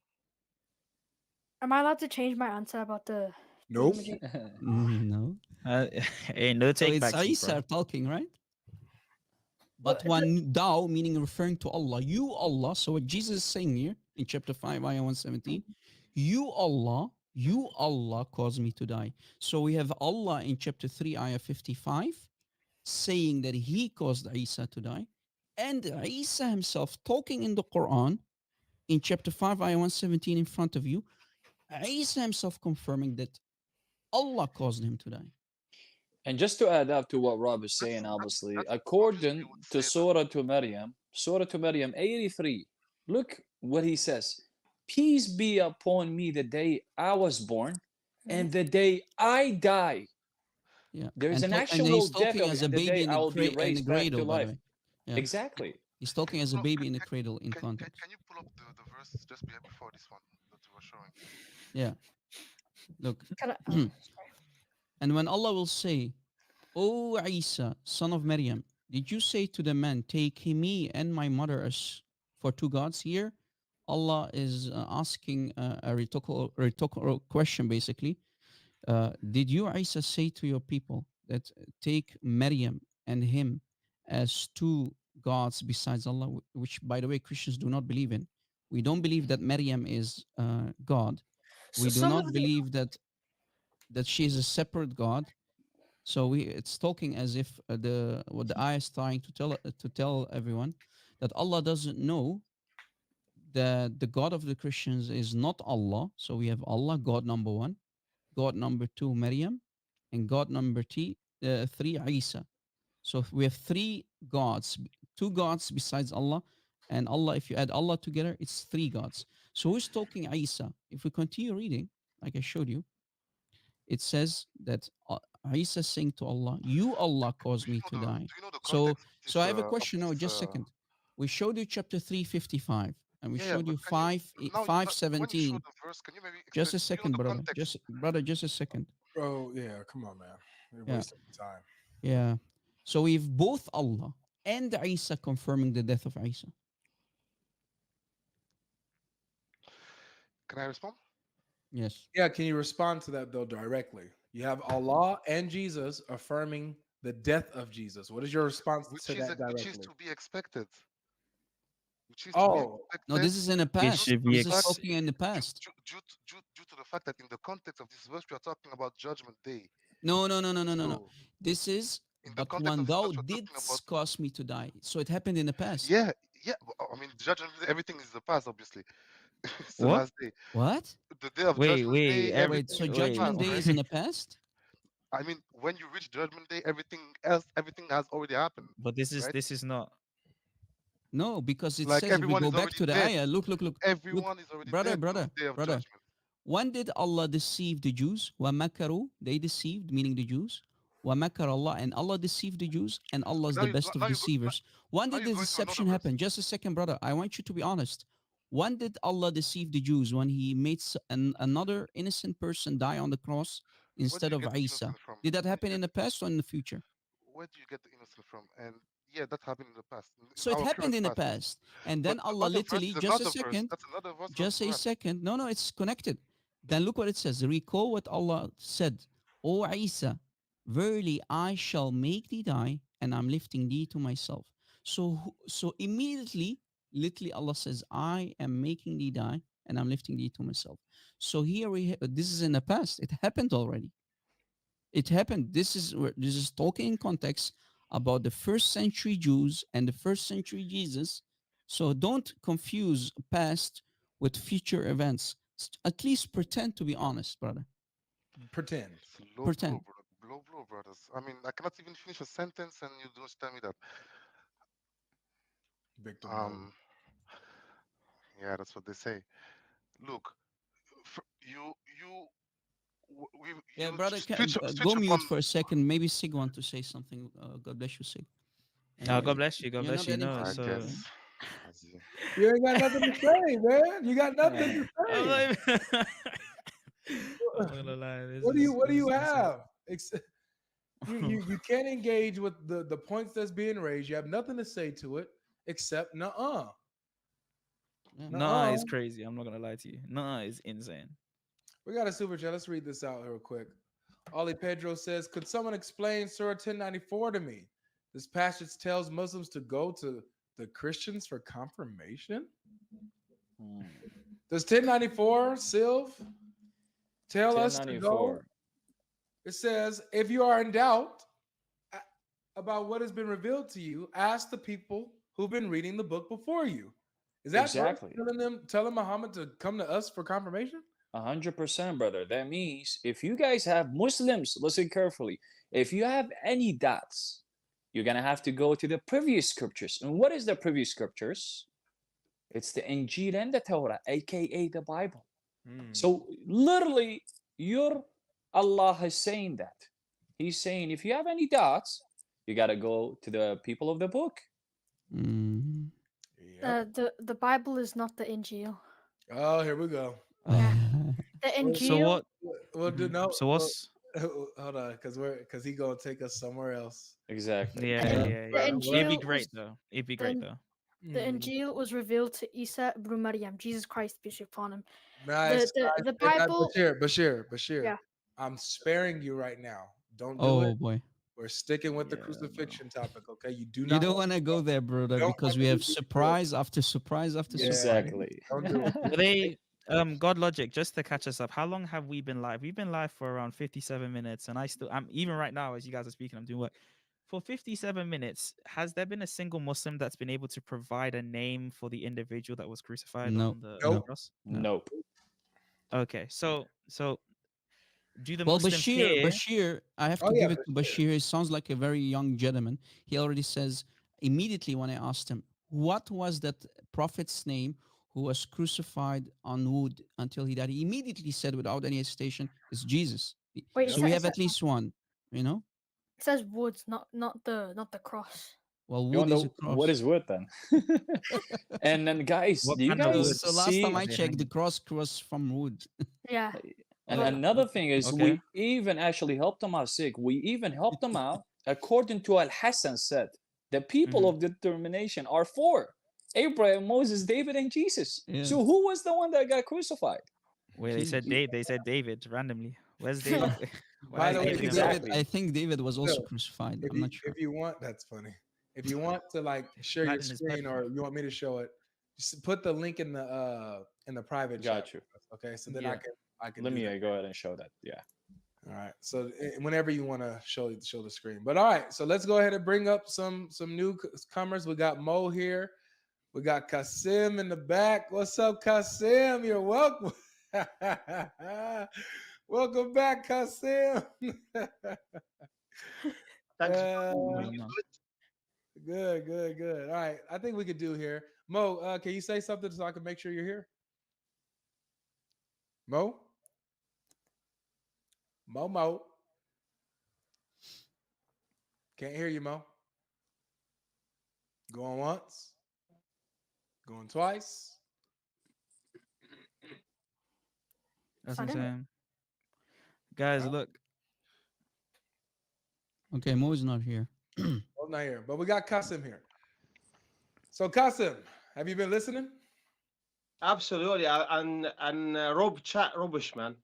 Am I allowed to change my answer about the Nope. thingamajig? No. Hey, no So take it's backs, Isa bro. talking, right? But But when thou, meaning referring to Allah, you Allah. So what Jesus is saying here in chapter 5, ayah 117, you Allah caused me to die. So we have Allah in chapter 3, ayah 55, saying that he caused Isa to die. And Isa himself talking in the Quran in chapter 5, ayah 117 in front of you, Isa himself confirming that Allah caused him to die. And just to add up to what Rob is That's saying, obviously, that's obviously according would to say that. Surah to Maryam 83, look what he says. Peace be upon me the day I was born and the day I die. Yeah. There is an And actual he's death talking of as a the baby day in I will be in the raised back to cradle, by the life. way. Yeah. Exactly. He's talking as a No, baby in the cradle in can, context. can you pull up the verse just before this one that you were showing? Yeah. Look. can I, And when Allah will say, O Isa, son of Maryam, did you say to the man, take me and my mother as for two gods? Here, Allah is asking a rhetorical question, basically. Did you, Isa, say to your people that take Maryam and him as two gods besides Allah, which, by the way, Christians do not believe in? We don't believe that Maryam is God. so We do some of not the believe that she is a separate God. So it's talking as if the what the ayah is trying to tell everyone that Allah doesn't know that the God of the Christians is not Allah. So we have Allah, God number one, God number two, Maryam, and God number three, Isa. So we have three gods, two gods besides Allah, and Allah. If you add Allah together, it's three gods. So who's talking Isa? If we continue reading, like I showed you, it says that Isa saying to Allah, "You Allah caused me to die." Do you know the So, context so I have a question. No, this just a second. We showed you chapter 355, and we yeah, showed but you can you now five when you show seventeen. the verse, can you maybe Just explain? a Do you know second, the brother. context? Just a second. Bro, yeah, come on, man. You're Yeah, wasting time. yeah. So we've both Allah and Isa confirming the death of Isa. Can I respond? Yes. Yeah, can you respond to that though directly? You have Allah and Jesus affirming the death of Jesus. What is your response to that Which is directly? to be expected. Which is to be Oh, No, expected this is in the It due to past. should the be This is fact talking in the past. due to the fact that in the context of this verse we are talking about judgment day. No, no, no, no, no, no, no. So This is, in the but context when of this thou verse we're talking about didst cause me to die. So it happened in the past. yeah, yeah. I mean judgment day, everything is the past, obviously. It's the what? last day. What? The day of Wait, judgment wait, day, every Wait, everything so is in the wait. Judgment past, Day right? is in the past? I mean, when you reach judgment day, everything has already happened, But right? this is not. No, because it Like says if we everyone go is back already to the dead. ayah, look, Everyone is already brother, dead till brother, the day of brother. judgment. When did Allah deceive the Jews? وَمَكَرُوا, they deceived, meaning the Jews. وَمَكَرَ Allah, and Allah deceived the Jews, and Allah is Now the best of now you go deceivers. When now did you're the going to another deception verse. happen? Just a second, brother. I want you to be honest. When did Allah deceive the Jews? When He made another innocent person die on the cross Where do instead you of get the Isa? innocent from? Did that Where do happen you in get the past or in the future? where do you get the innocent from? And yeah, that happened in the past, in So it our happened current in the past. past. And But then the Allah other verse literally, is just a another verse. second, That's another verse we have to just a grab. second. No, no, it's connected. Then look what it says. Recall what Allah said. O Isa, verily I shall make thee die, and I'm lifting thee to myself. So, so immediately, literally, Allah says, I am making thee die, and I'm lifting thee to myself. So here this is in the past. It happened already. It happened. This is talking in context. about the first century Jews and the first century Jesus. So don't confuse past with future events. At least pretend to be honest, brother. Pretend. It's low Pretend. blow, low blow, brothers. I mean, I cannot even finish a sentence, and you don't tell me that. Victim Um, yeah, that's what they say. Look, you, Yeah, you brother, switch go upon. mute for a second. Maybe Sig want to say something. God bless you, Sig. God bless you. God You're bless not you. adding No, to I it's anything, guess. right? I see. You ain't got nothing to say, man. You got nothing to I'm say. not even- I'm not gonna lie. What do This you is insane. have? You can't engage with the points that's being raised. You have nothing to say to it except nuh-uh. Yeah. Nah, Nuh-uh. it's crazy. I'm not gonna lie to you. Nah, it's insane. We got a super chat. Let's read this out real quick. Ollie Pedro says, could someone explain Surah 1094 to me? This passage tells Muslims to go to the Christians for confirmation. Does 1094, Sylv, tell us to go? 1094. It says, if you are in doubt about what has been revealed to you, ask the people who've been reading the book before you. Is that Exactly. telling Muhammad to come to us for confirmation? 100%, brother. That means if you guys have Muslims, listen carefully. If you have any doubts, you're gonna have to go to the previous scriptures. And what is the previous scriptures? It's the Injil and the Torah, aka the Bible. So literally, your Allah is saying that. He's saying if you have any doubts, you gotta go to the people of the book. Mm. Yep. The Bible is not the Injil. Oh, here we go. Yeah. The Well, So Injil. what? We'll do no. So what's? Hold on, because he gonna take us somewhere else. Exactly. Yeah, The, yeah, the yeah. It'd be Injil great was though. It'd be the, great though. the Injil was revealed to Isa ibn Maryam, Jesus Christ, peace be upon him. Nice. The Bible. Bashir. Yeah. I'm sparing you right now. Don't do Oh it. boy. We're sticking with the Yeah, bro. crucifixion topic, okay? You do You not don't want to go there, brother, don't because want we to have do this. surprise after surprise after Yeah. surprise. Exactly. Don't do it. Well, they Godlogic, just to catch us up, how long have we been live? We've been live for around 57 minutes, and I'm even right now as you guys are speaking, I'm doing work. For 57 minutes, has there been a single Muslim that's been able to provide a name for the individual that was crucified No, on the Nope. cross? no. Nope. Okay, so do the Well, Muslims here? Bashir, I have Oh to yeah, give it to Bashir. He sounds like a very young gentleman. He already says immediately when I asked him, what was that prophet's name who was crucified on wood until he died? He immediately said without any hesitation, it's Jesus. Wait, So we have at least one, you know? it says woods, not the cross. Well, You wood is a know what cross. is wood then? And then, guys, What do you kind of guys wood So last time see? are I they checked, the hanging? cross was from wood. Yeah. And Well, another thing is, Okay. we even actually helped them out sick. We even helped them out. According to Al Hassan said, the people of determination are four: Abraham, Moses, David, and Jesus. Yeah. So who was the one that got crucified? Wait, they said They said David randomly. Where's Uh, David? By Why is the way, David David- involved? exactly. I think David was also Still, crucified. I'm not sure. if you want, that's funny. If you want to like share your Died in his bed. screen or you want me to show it, just put the link in the private Got chat. you. Okay, so then Yeah. I can Let do me that. go ahead and show that. Yeah. All right. So whenever you want to show the screen. But all right, so let's go ahead and bring up some newcomers. We got Mo here. We got Kasim in the back. What's up, Kasim? You're welcome. Welcome back, Kasim. Thanks. Oh, no. Good. All right. I think we could do here. Mo, can you say something so I can make sure you're here? Mo? Mo. Can't hear you, Mo. Going once. Going twice. That's I don't know. insane. Guys, look. Okay, Mo is not here. Mo's not here, but we got Kasim here. So Kasim, have you been listening? Absolutely, and Rob chat rubbish, man.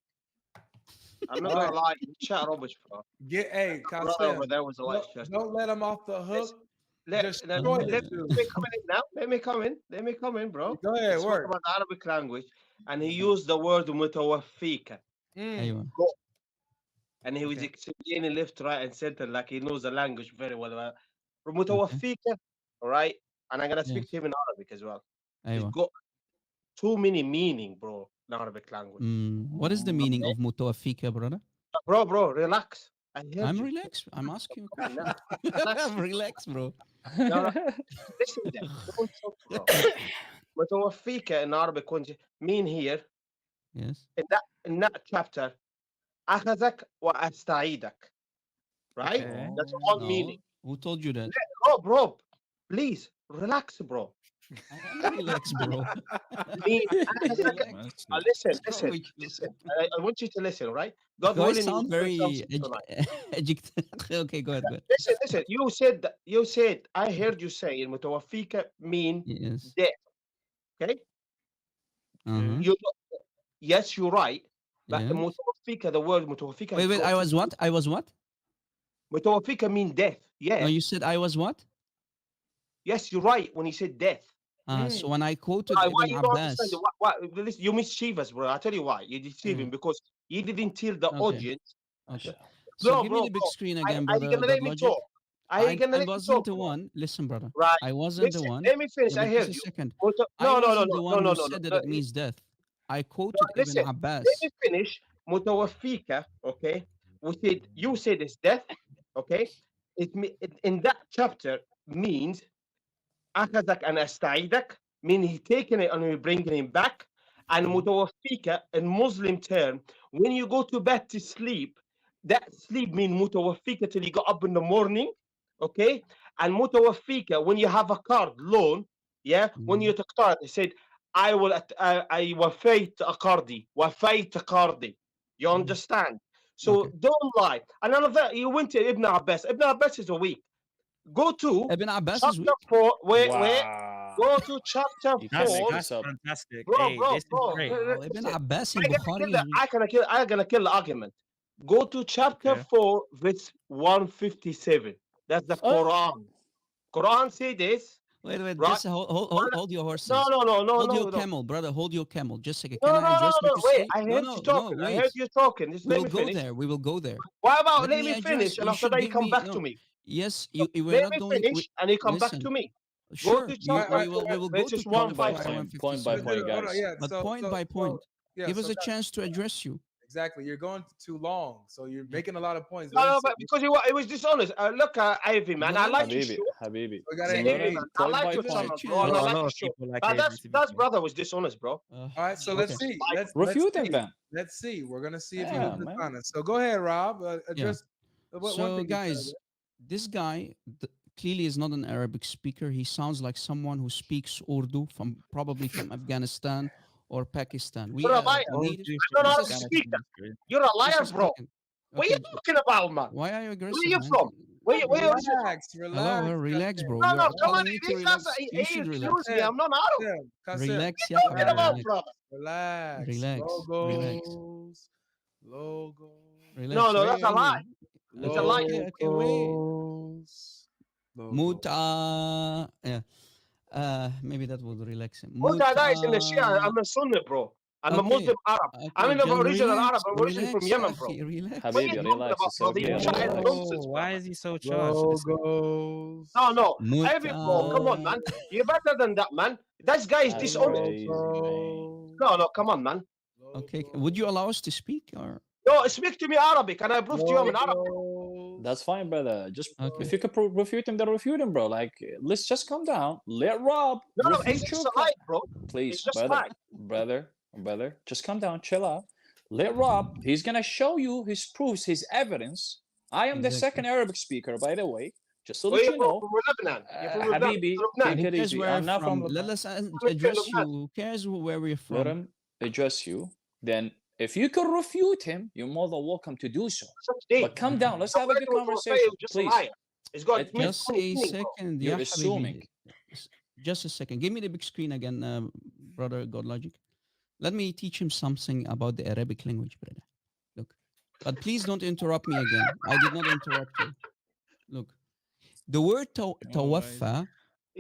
I'm not gonna lie, you chat rubbish, bro. Hey, Brother Kasim. over there was a light shirt. Don't let him off the hook. Let Destroy me it, dude. come in now. Let me come in, bro. Go ahead, It's work. about the Arabic language, and he used the word متوفيك, Aywa. and he was explaining left, right, and center like he knows the language very well. متوفيك, all right? And I'm gonna speak Yes. to him in Arabic as well. It's أيوة. got too many meaning, bro, in Arabic language. What is the meaning of متوفيك, brother? Bro, relax. I heard I'm you. relaxed. I'm asking you a No, question. relax. I'm relaxed, bro. No, listen then. Don't talk, bro. متوفيك in Arabic mean here Yes. in that chapter أخذك وأستعيدك. Right? Okay. That's all No. meaning. Who told you that? Bro, please relax, bro. I am relaxed, bro. Mean Relax. listen, What's wrong listen, with you? listen. I want you to listen, right? God Do I willing, you sound will learn very something tonight. okay, go ahead, go ahead. Listen. You said. I heard you say in متوفيك mean Yes. death. Okay. Uh-huh. You yes, you're right. But Yes. متوفيك, the word متوفيك. Wait, I was what? I was what? متوفيك mean death. Yeah. No, you said I was what? Yes, you're right when you said death. So when I quoted Why Ibn you don't understand? Abbas. Listen, you mischieve us, bro. I'll tell you why. You deceive him because you didn't tell the Okay. audience. Okay. So Bro, give me the big screen again, are you brother. gonna let me Godlogic. talk? Are you gonna I let me wasn't talk? the one. Listen, brother. Right. I wasn't the Listen, one. let me finish. Yeah, I but heard just a you. second. No, I wasn't the one who said that it means death. I quoted Ibn Listen, Abbas. let me finish. متوفيك, okay? You said it's death, okay? In that chapter means أخذك and أستعيدك, meaning he taking it and we bringing him back. And متوفيك in Muslim term, when you go to bed to sleep, that sleep mean متوفيك till you go up in the morning, okay? And متوفيك when you have a card loan, yeah, when you took card, he said, I وفيت أقاردي, وفيت قاردي. You understand? So Okay. don't lie. And another, you went to Ibn Abbas. Ibn Abbas is a weak. Go to Ibn Abbas is chapter weak. 4. Wait. Wow. Go to chapter You can't make 4. this up. Fantastic. Bro, Hey, this is bro. great. Ibn Listen. Abbas in I'm Bukhari is weak. gonna kill the argument. Go to chapter Okay. 4, verse 157. That's the Quran. Quran say this. Wait, Right? just hold your horses. No. Hold your camel, brother. Hold your camel. Just a second. No, Can I address you to wait. say? I heard you talking. I wait. heard you talking. Just We let will me go finish. there. We will go there. Why about let me address- finish and you after should that you give come me- back no, to me? Yes, you were Let not me going. finish and you come back listen. to me. Sure, to we chapter will go verses to Point by chapter point. 157. Point by point, Hold on, guys. yeah, But so- point so- by point. yeah, Give us so a chance to address you. Exactly. You're going too long. So you're making a lot of points. No, but because it was dishonest. Look, Ivy, man, I like your Habibi, show. Habibi. We gotta See, engage. Ivy, man, I Point like by your point. channel, A bro. And I A like lot your of show. people like But Avery, to be that fair. brother was dishonest, bro. All right, so Okay. let's see. Let's Refute see. him then. Let's see. We're gonna see if Yeah, he was man. dishonest. So go ahead, Rob. Address one So, thing. you said. guys, this guy clearly is not an Arabic speaker. He sounds like someone who speaks Urdu probably from Afghanistan or Pakistan. We You're a liar. All native. due I don't know Just how a to Spanish speak. ministry. You're a Just a liar, bro. second. What are you talking about, man? Why are you Where aggressive, are you man? from? Where you from? Relax, Hello, relax. relax, bro. No, You're come on. telling me to relax. You should relax. Excuse me. I'm not Arab. Relax, What are you talking Habibi, about, relax. brother? Relax. Relax, Logos. Logos. Relax. No, that's a lie. It's a lie. Okay, wait. Logos. Yeah. Maybe that would relax him. Mutada is in the Shia. I'm a Sunni, bro. I'm a Okay, Muslim Arab. I'm in the then original relax, Arab. I'm originally from relax, Yemen, ya bro. akhi, relax. What are you Habibi, talking relax. about, It's brother? okay. You child Relax. nonsense, Why brother. is he so charged? Logos. No. Muta. Every bro, come on, man. You're better than that, man. This guy is That's dishonest. crazy, man. No, come on, man. Okay, would you allow us to speak or? No, speak to me Arabic, and I prove to you I'm an Arab. That's fine, brother. Just Okay. if you could refute him, then refute him, bro. Like, let's just calm down. Let Rob No, refute it's your just a lie, bro. Please, It's just brother, lie. brother, just calm down, chill out. Let Rob. He's gonna show you his proofs, his evidence. I am the Exactly. second Arabic speaker, by the way. Just so Where that you you from? know. From Lebanon. You're from Lebanon. Habibi, Lebanon. take Who it cares easy. where I'm you're not from from? Let Lebanon. us address you. Who cares where we're from? Let him address you. Then, if you can refute him, you're more than welcome to do so. But calm down. Let's have a good conversation, please. It's got Just a second. You're Ya assuming. Habibi. Just a second. Give me the big screen again, brother Godlogic. Let me teach him something about the Arabic language, brother. Look. But please don't interrupt me again. I did not interrupt you. Look. The word tawaffa,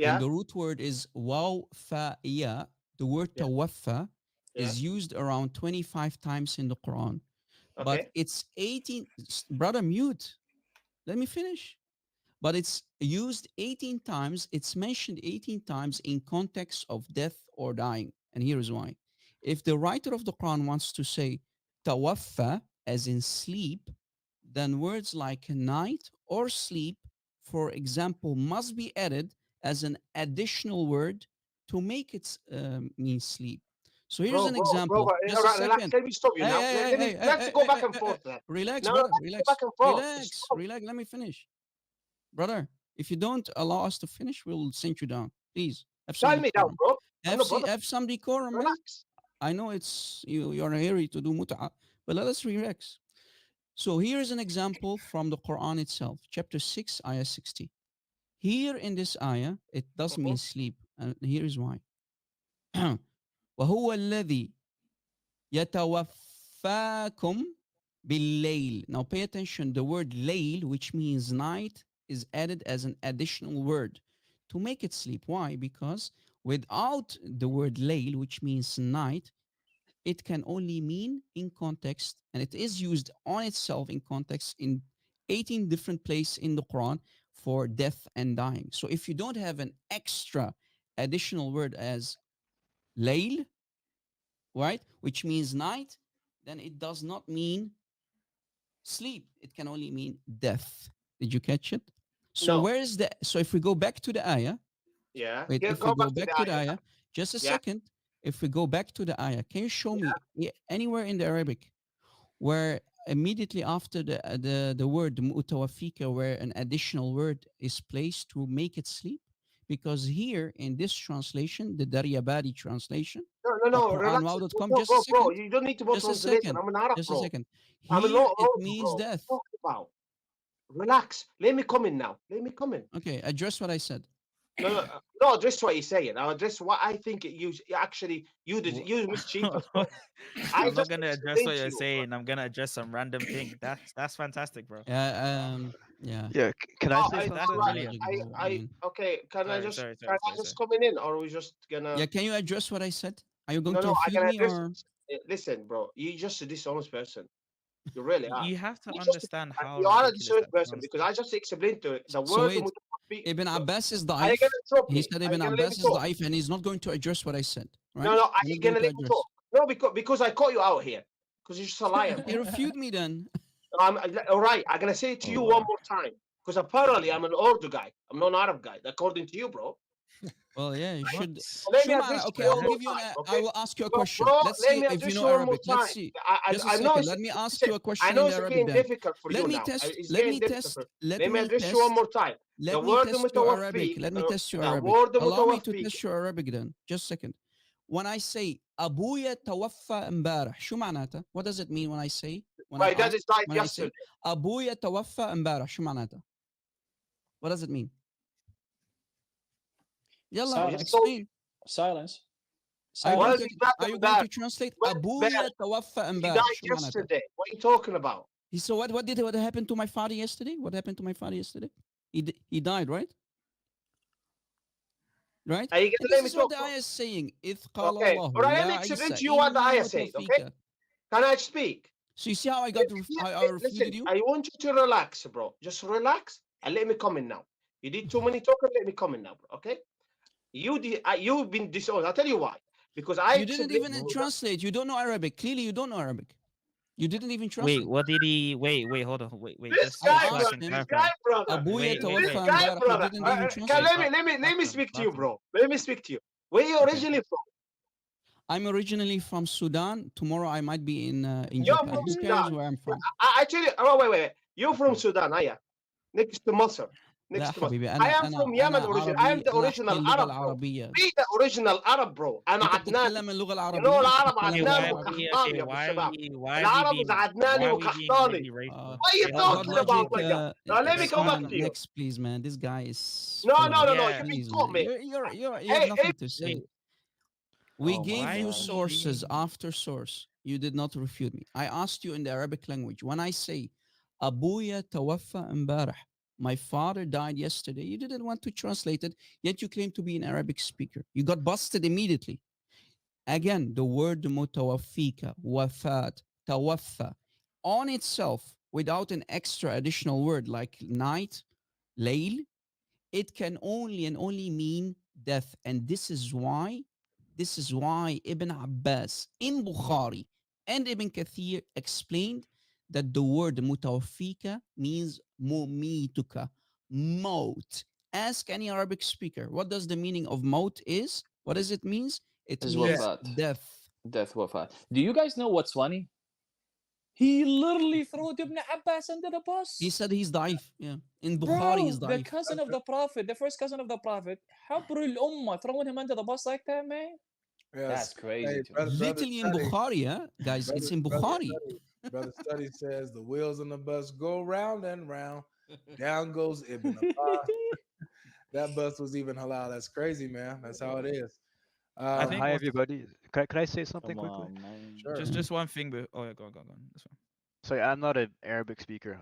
and the root word is waw fa ya. The word tawaffa is used around 25 times in the Quran. But it's 18. Brother, mute. Let me finish. but it's used 18 times. It's mentioned 18 times in context of death or dying. And here is why. If the writer of the Quran wants to say tawaffa, as in sleep, then words like night or sleep, for example, must be added as an additional word to make it mean sleep. So here's an example. Just a All right, relax. second. Let me stop you Hey, now. hey, Let me hey, hey, let's hey, go hey, back hey, and hey, forth hey. there. Relax, No, brother. let's go back Relax. and forth. Relax. Stop. Relax. Let me finish. Brother, if you don't allow us to finish, we'll send you down. Please have some Tell me down, decorum. bro. I'm not bothered. Have some decorum, man. Relax. I know it's you're in a hurry to do mut'a, but let us relax. So here's an example from the Quran itself, chapter 6, ayah 60. Here in this ayah, it does mean sleep, and here is why. وهو الذي يتوفاكم بالليل. Now pay attention. The word layl, which means night, is added as an additional word to make it sleep. Why? Because without the word layl, which means night, it can only mean in context, and it is used on itself in context in 18 different places in the Quran for death and dying. So if you don't have an extra additional word as layl, right, which means night, then it does not mean sleep. It can only mean death. Did you catch it? So No. where is the? So if we go back to the ayah, Yeah. wait, if Go we go back to back the to the ayah. ayah, just a Yeah. second. If we go back to the ayah, can you show me anywhere in the Arabic where immediately after the word mutawafika, where an additional word is placed to make it sleep? Because here in this translation, the Daryabadi translation of No. Relax. quranwow.com, No, just a bro. second, You don't need to go just a translation. second, I'm an Arab, just a bro. second. I'm a Here it Urdu, means bro. death. What about? Relax. Let me come in now. Let me come in. Okay, address what I said. No. Address what you're saying. I'll address what I think you actually you mischievous, bro. I I'm not just gonna address explained what to you're you. saying. I'm gonna address some random thing. That's fantastic, bro. Yeah. Yeah, can I Oh, say I, That's something? all right. brilliant. Godlogic, bro. I mean, Okay. Can I Sorry, just sorry, sorry, sorry, sorry. come in, or are we just yeah. gonna? Can you address what I said? Are you going to No. I refute can me address. or? Listen, bro. You're just a dishonest person. You really are. You have to You just understand how you are a ridiculous dishonest that person sounds. because I just explained to the So word. wait, Ibn Look, Abbas is are you daif. gonna stop He me? said Are you Ibn gonna let me Abbas is talk? daif, and he's not going to address what I said. Right? No. Are You're you not going gonna to let me talk? address. No, because I caught you out here. Because you're just a liar, Okay, bro. refute me then. All right. I'm gonna say it to you one more time. Because apparently I'm an Urdu guy. I'm not an Arab guy, according to you, bro. Well, yeah, you What? should. Let me Shuma, address okay, you one I'll more give you an. time, I okay? will ask you a Bro, question. Let's let see me if you address know you one more Arabic. Let's time. see. I, Just a I know second. it's Let me ask listen, you a I question know in the it's Arabic getting then. difficult for Let you me now. test. It's Let getting me difficult. test. Let Let me me address you one more test. time. The Let me word test your Arabic. mutawaffi, Let me test your the Arabic. word Allow me to mutawaffi. test your Arabic then. Just a second. When I say أبويا توفى امبارح, شو معناتها? What does it mean when I say, when I My dad ask, is died when I say yesterday. أبويا توفى امبارح, شو معناتها? What does it mean? I Yalla, just Silence. told you. explain. Silence. Are you What going is Silence. to he mad are you going embarrassed? to translate What أبويا embarrassed? توفى He امبارح? died شو معناتها? yesterday. What are you talking about? So what happened to my father yesterday? What happened to my father yesterday? He died, right? Right? Are you And gonna this let me is what talk, the bro? ayah is saying. إذ قال Okay. الله All right, let me يا explain عيسى to you what the إني ayah says, okay? متوفيك. Can I speak? So you see how I Listen, refuted you? I want you to relax, bro. Just relax and let me come in now. You did too many talking. Let me come in now, bro. Okay? You've been dishonest. I'll tell you why. Because I You didn't explained even to you that. translate. You don't know Arabic. Clearly, you don't know Arabic. You didn't even Wait, translate. what did he? Wait, hold on. Wait. This Just I guy, so I bro. asked can This him, clarify. guy, brother. أبويا Wait, This توفى wait. guy, امبارح. You brother. didn't even Can translate. Wait, let me Bathroom, speak to you, bathroom. bro. Let me speak to you. Where you Okay. originally from? I'm originally from Sudan. Tomorrow I might be in You're Japan. from Who cares Sudan. where I'm from? I tell you. Oh, wait. You're from Okay. Sudan, are you? Next to Masr. لا Next to Masr. حبيبي I أنا am أنا from أنا Yemen origin. I am عربي. the أنا original أحكي اللغة Arab, bro. العربية. Be the original Arab, bro. أنا أنت عدناني. بتتكلم اللغة You know العربية. أنت العرب بتتكلم Okay, عدناني why are بالعربي. we? وقحطاني Okay, يا ابو الشباب. we العرب is being? عدناني Why are we being وقحطاني. really racial? What are you Wait, hold on, talking hold on. about, Godlogic, nigga? Now let me Wait, come hold back Usman, to you. on. next, please, man. This guy is No, full no, of. no, no. Yeah. You've been Please, caught, man. mate. You have Hey, nothing to Wait. say. We Oh my gave Why you god. sources we? after source. You did not refute me. I asked you in the Arabic language. When I say Abuya tawaffa imbarah, my father died yesterday, you didn't want to translate it, yet you claim to be an Arabic speaker. You got busted immediately. Again, the word mutawaffika, wafat, tawaffa, on itself, without an extra additional word like night layl, it can only and only mean death. And this is why Ibn Abbas in Bukhari and Ibn Kathir explained that the word mutawaffika means mumituka, maut. Ask any Arabic speaker, what does the meaning of maut is? What does it means? It Is means wafat. death. Death wafat. Do you guys know what's funny? He literally threw Ibn Abbas under the bus. He said he's daif. Yeah. In Bukhari, Bro, he's the daif. cousin of the Prophet, the first cousin of the Prophet, Habrul Ummah, throwing him under the bus like that, man? Yes. That's crazy Hey, to me. brother Literally in study, Bukhari, huh? Guys, it's in Bukhari. brother study says the wheels on the bus go round and round. Down goes Ibn Abbas. That bus was even halal. That's crazy, man. That's how it is. I think Hi what's everybody. Can I say something Come quickly? on, man. Sure. just one thing. Oh yeah, go on. This one. Sorry, I'm not an Arabic speaker.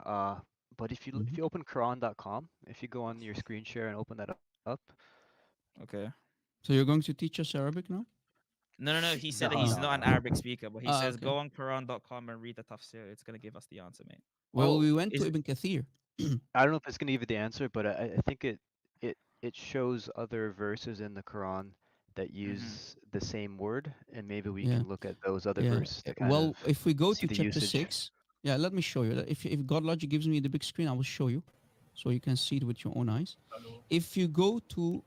But if Mhm. you open Quran.com, if you go on your screen share and open that up, Okay. So you're going to teach us Arabic now? No. He said that No, he's no, not an no. Arabic speaker, but he says Okay. go on Quran.com and read the tafsir. It's gonna give us the answer, mate. Well, Oh, we went is to it- Ibn Kathir. I don't know if it's gonna give you the answer, but I think it shows other verses in the Quran that use the same word, and maybe we Yeah. can look at those other Yeah. verses to kind Well, of if we go see to the chapter usage. 6, yeah, let me show you. If Godlogic gives me the big screen, I will show you so you can see it with your own eyes. If you go to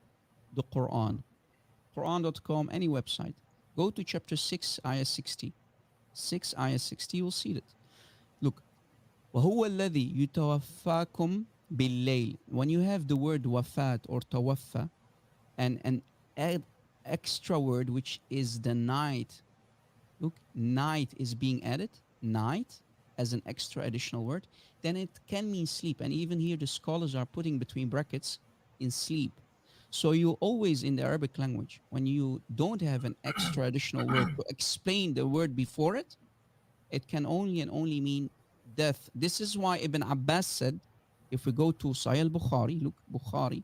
the Quran, Quran.com, any website, go to chapter 6, ayah 60. 6, ayah 60, you'll see it. Look, وَهُوَ الَّذِي يُتَوَفَّاكُمْ بِاللَّيْلِ. When you have the word wafat or tawaffa and an extra word which is the night, look, night is being added, night as an extra additional word, then it can mean sleep. And even here, the scholars are putting between brackets in sleep. So you always in the Arabic language, when you don't have an extra additional word to explain the word before it, it can only and only mean death. This is why Ibn Abbas said, if we go to Sahih al-Bukhari, look, Bukhari,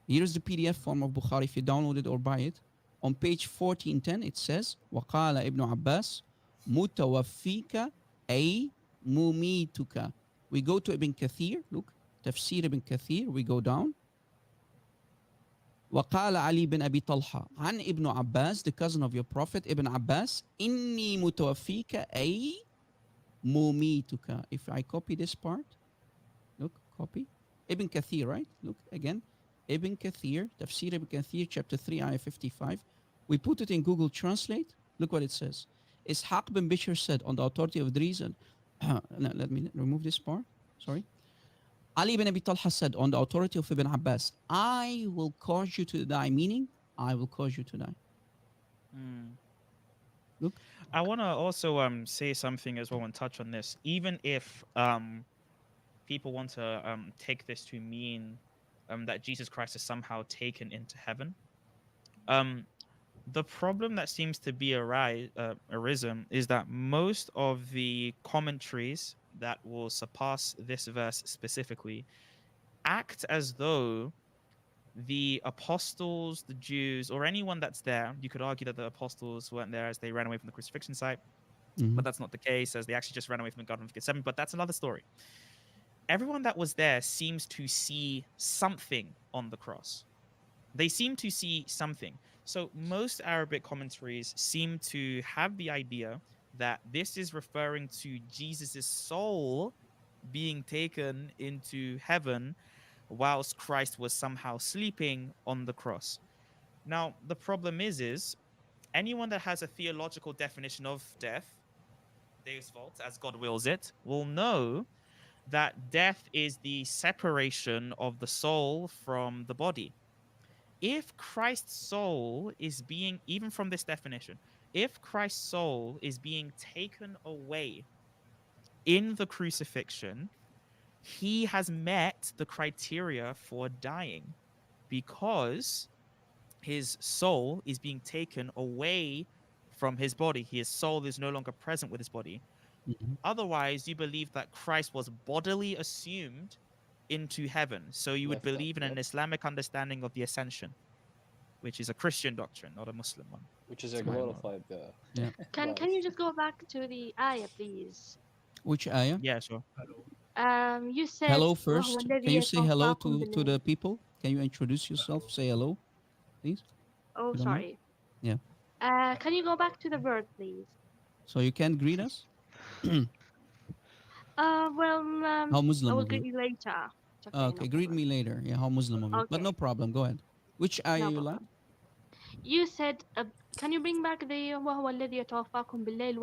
here's the PDF form of Bukhari if you download it or buy it. On page 1410, it says, وَقَالَ Ibn Abbas, مُتَوَفِّيكَ أي مُمِيتُكَ. We go to Ibn Kathir, look, Tafsir Ibn Kathir, we go down. وقال علي بن أبي طلحة عن ابن عباس, the cousin of your prophet, Ibn Abbas, إني متوفيك أي مميتك. If I copy this part, look, copy. Ibn Kathir, right? Look again. Ibn Kathir, Tafsir Ibn Kathir, chapter 3, ayah 55. We put it in Google Translate. Look what it says. Ishaq bin Bishr said, on the authority of the reason. Let me remove this part. Sorry. Ali ibn Abi Talha said, on the authority of Ibn Abbas, I will cause you to die, meaning, I will cause you to die. Look. I want to also say something as well and touch on this. Even if people want to take this to mean that Jesus Christ is somehow taken into heaven, the problem that seems to be arisen is that most of the commentaries that will surpass this verse specifically act as though the apostles, the Jews, or anyone that's there, you could argue that the apostles weren't there as they ran away from the crucifixion site, but that's not the case, as they actually just ran away from the Garden of Gethsemane, but that's another story. Everyone that was there seems to see something on the cross. They seem to see something. So most Arabic commentaries seem to have the idea that this is referring to Jesus' soul being taken into heaven whilst Christ was somehow sleeping on the cross. Now, the problem is anyone that has a theological definition of death, Deus Vult, as God wills it, will know that death is the separation of the soul from the body. If Christ's soul is being, even from this definition, if Christ's soul is being taken away in the crucifixion, he has met the criteria for dying because his soul is being taken away from his body. His soul is no longer present with his body. Otherwise, you believe that Christ was bodily assumed into heaven. So you would Left up, believe in an yep. Islamic understanding of the ascension, which is a Christian doctrine, not a Muslim one. Which is a Subhanallah. glorified Can body. you just go back to the ayah, please? Which ayah? Yeah, sure. You said Hello وهو first. Can الذي you say hello يتوفاكم to the people? Can you introduce yourself? Say hello, please. Oh, You don't mind? sorry. Yeah. Can you go back to the word, please? So you can greet us? Well, How I Muslim will of greet you? you later. It's okay, Okay, no greet problem. me later. Yeah, how Muslim of you? But no Okay, problem. Go ahead. Which ayah no you like? problem. You said, can you bring back the وهو الذي يتوفاكم بالليل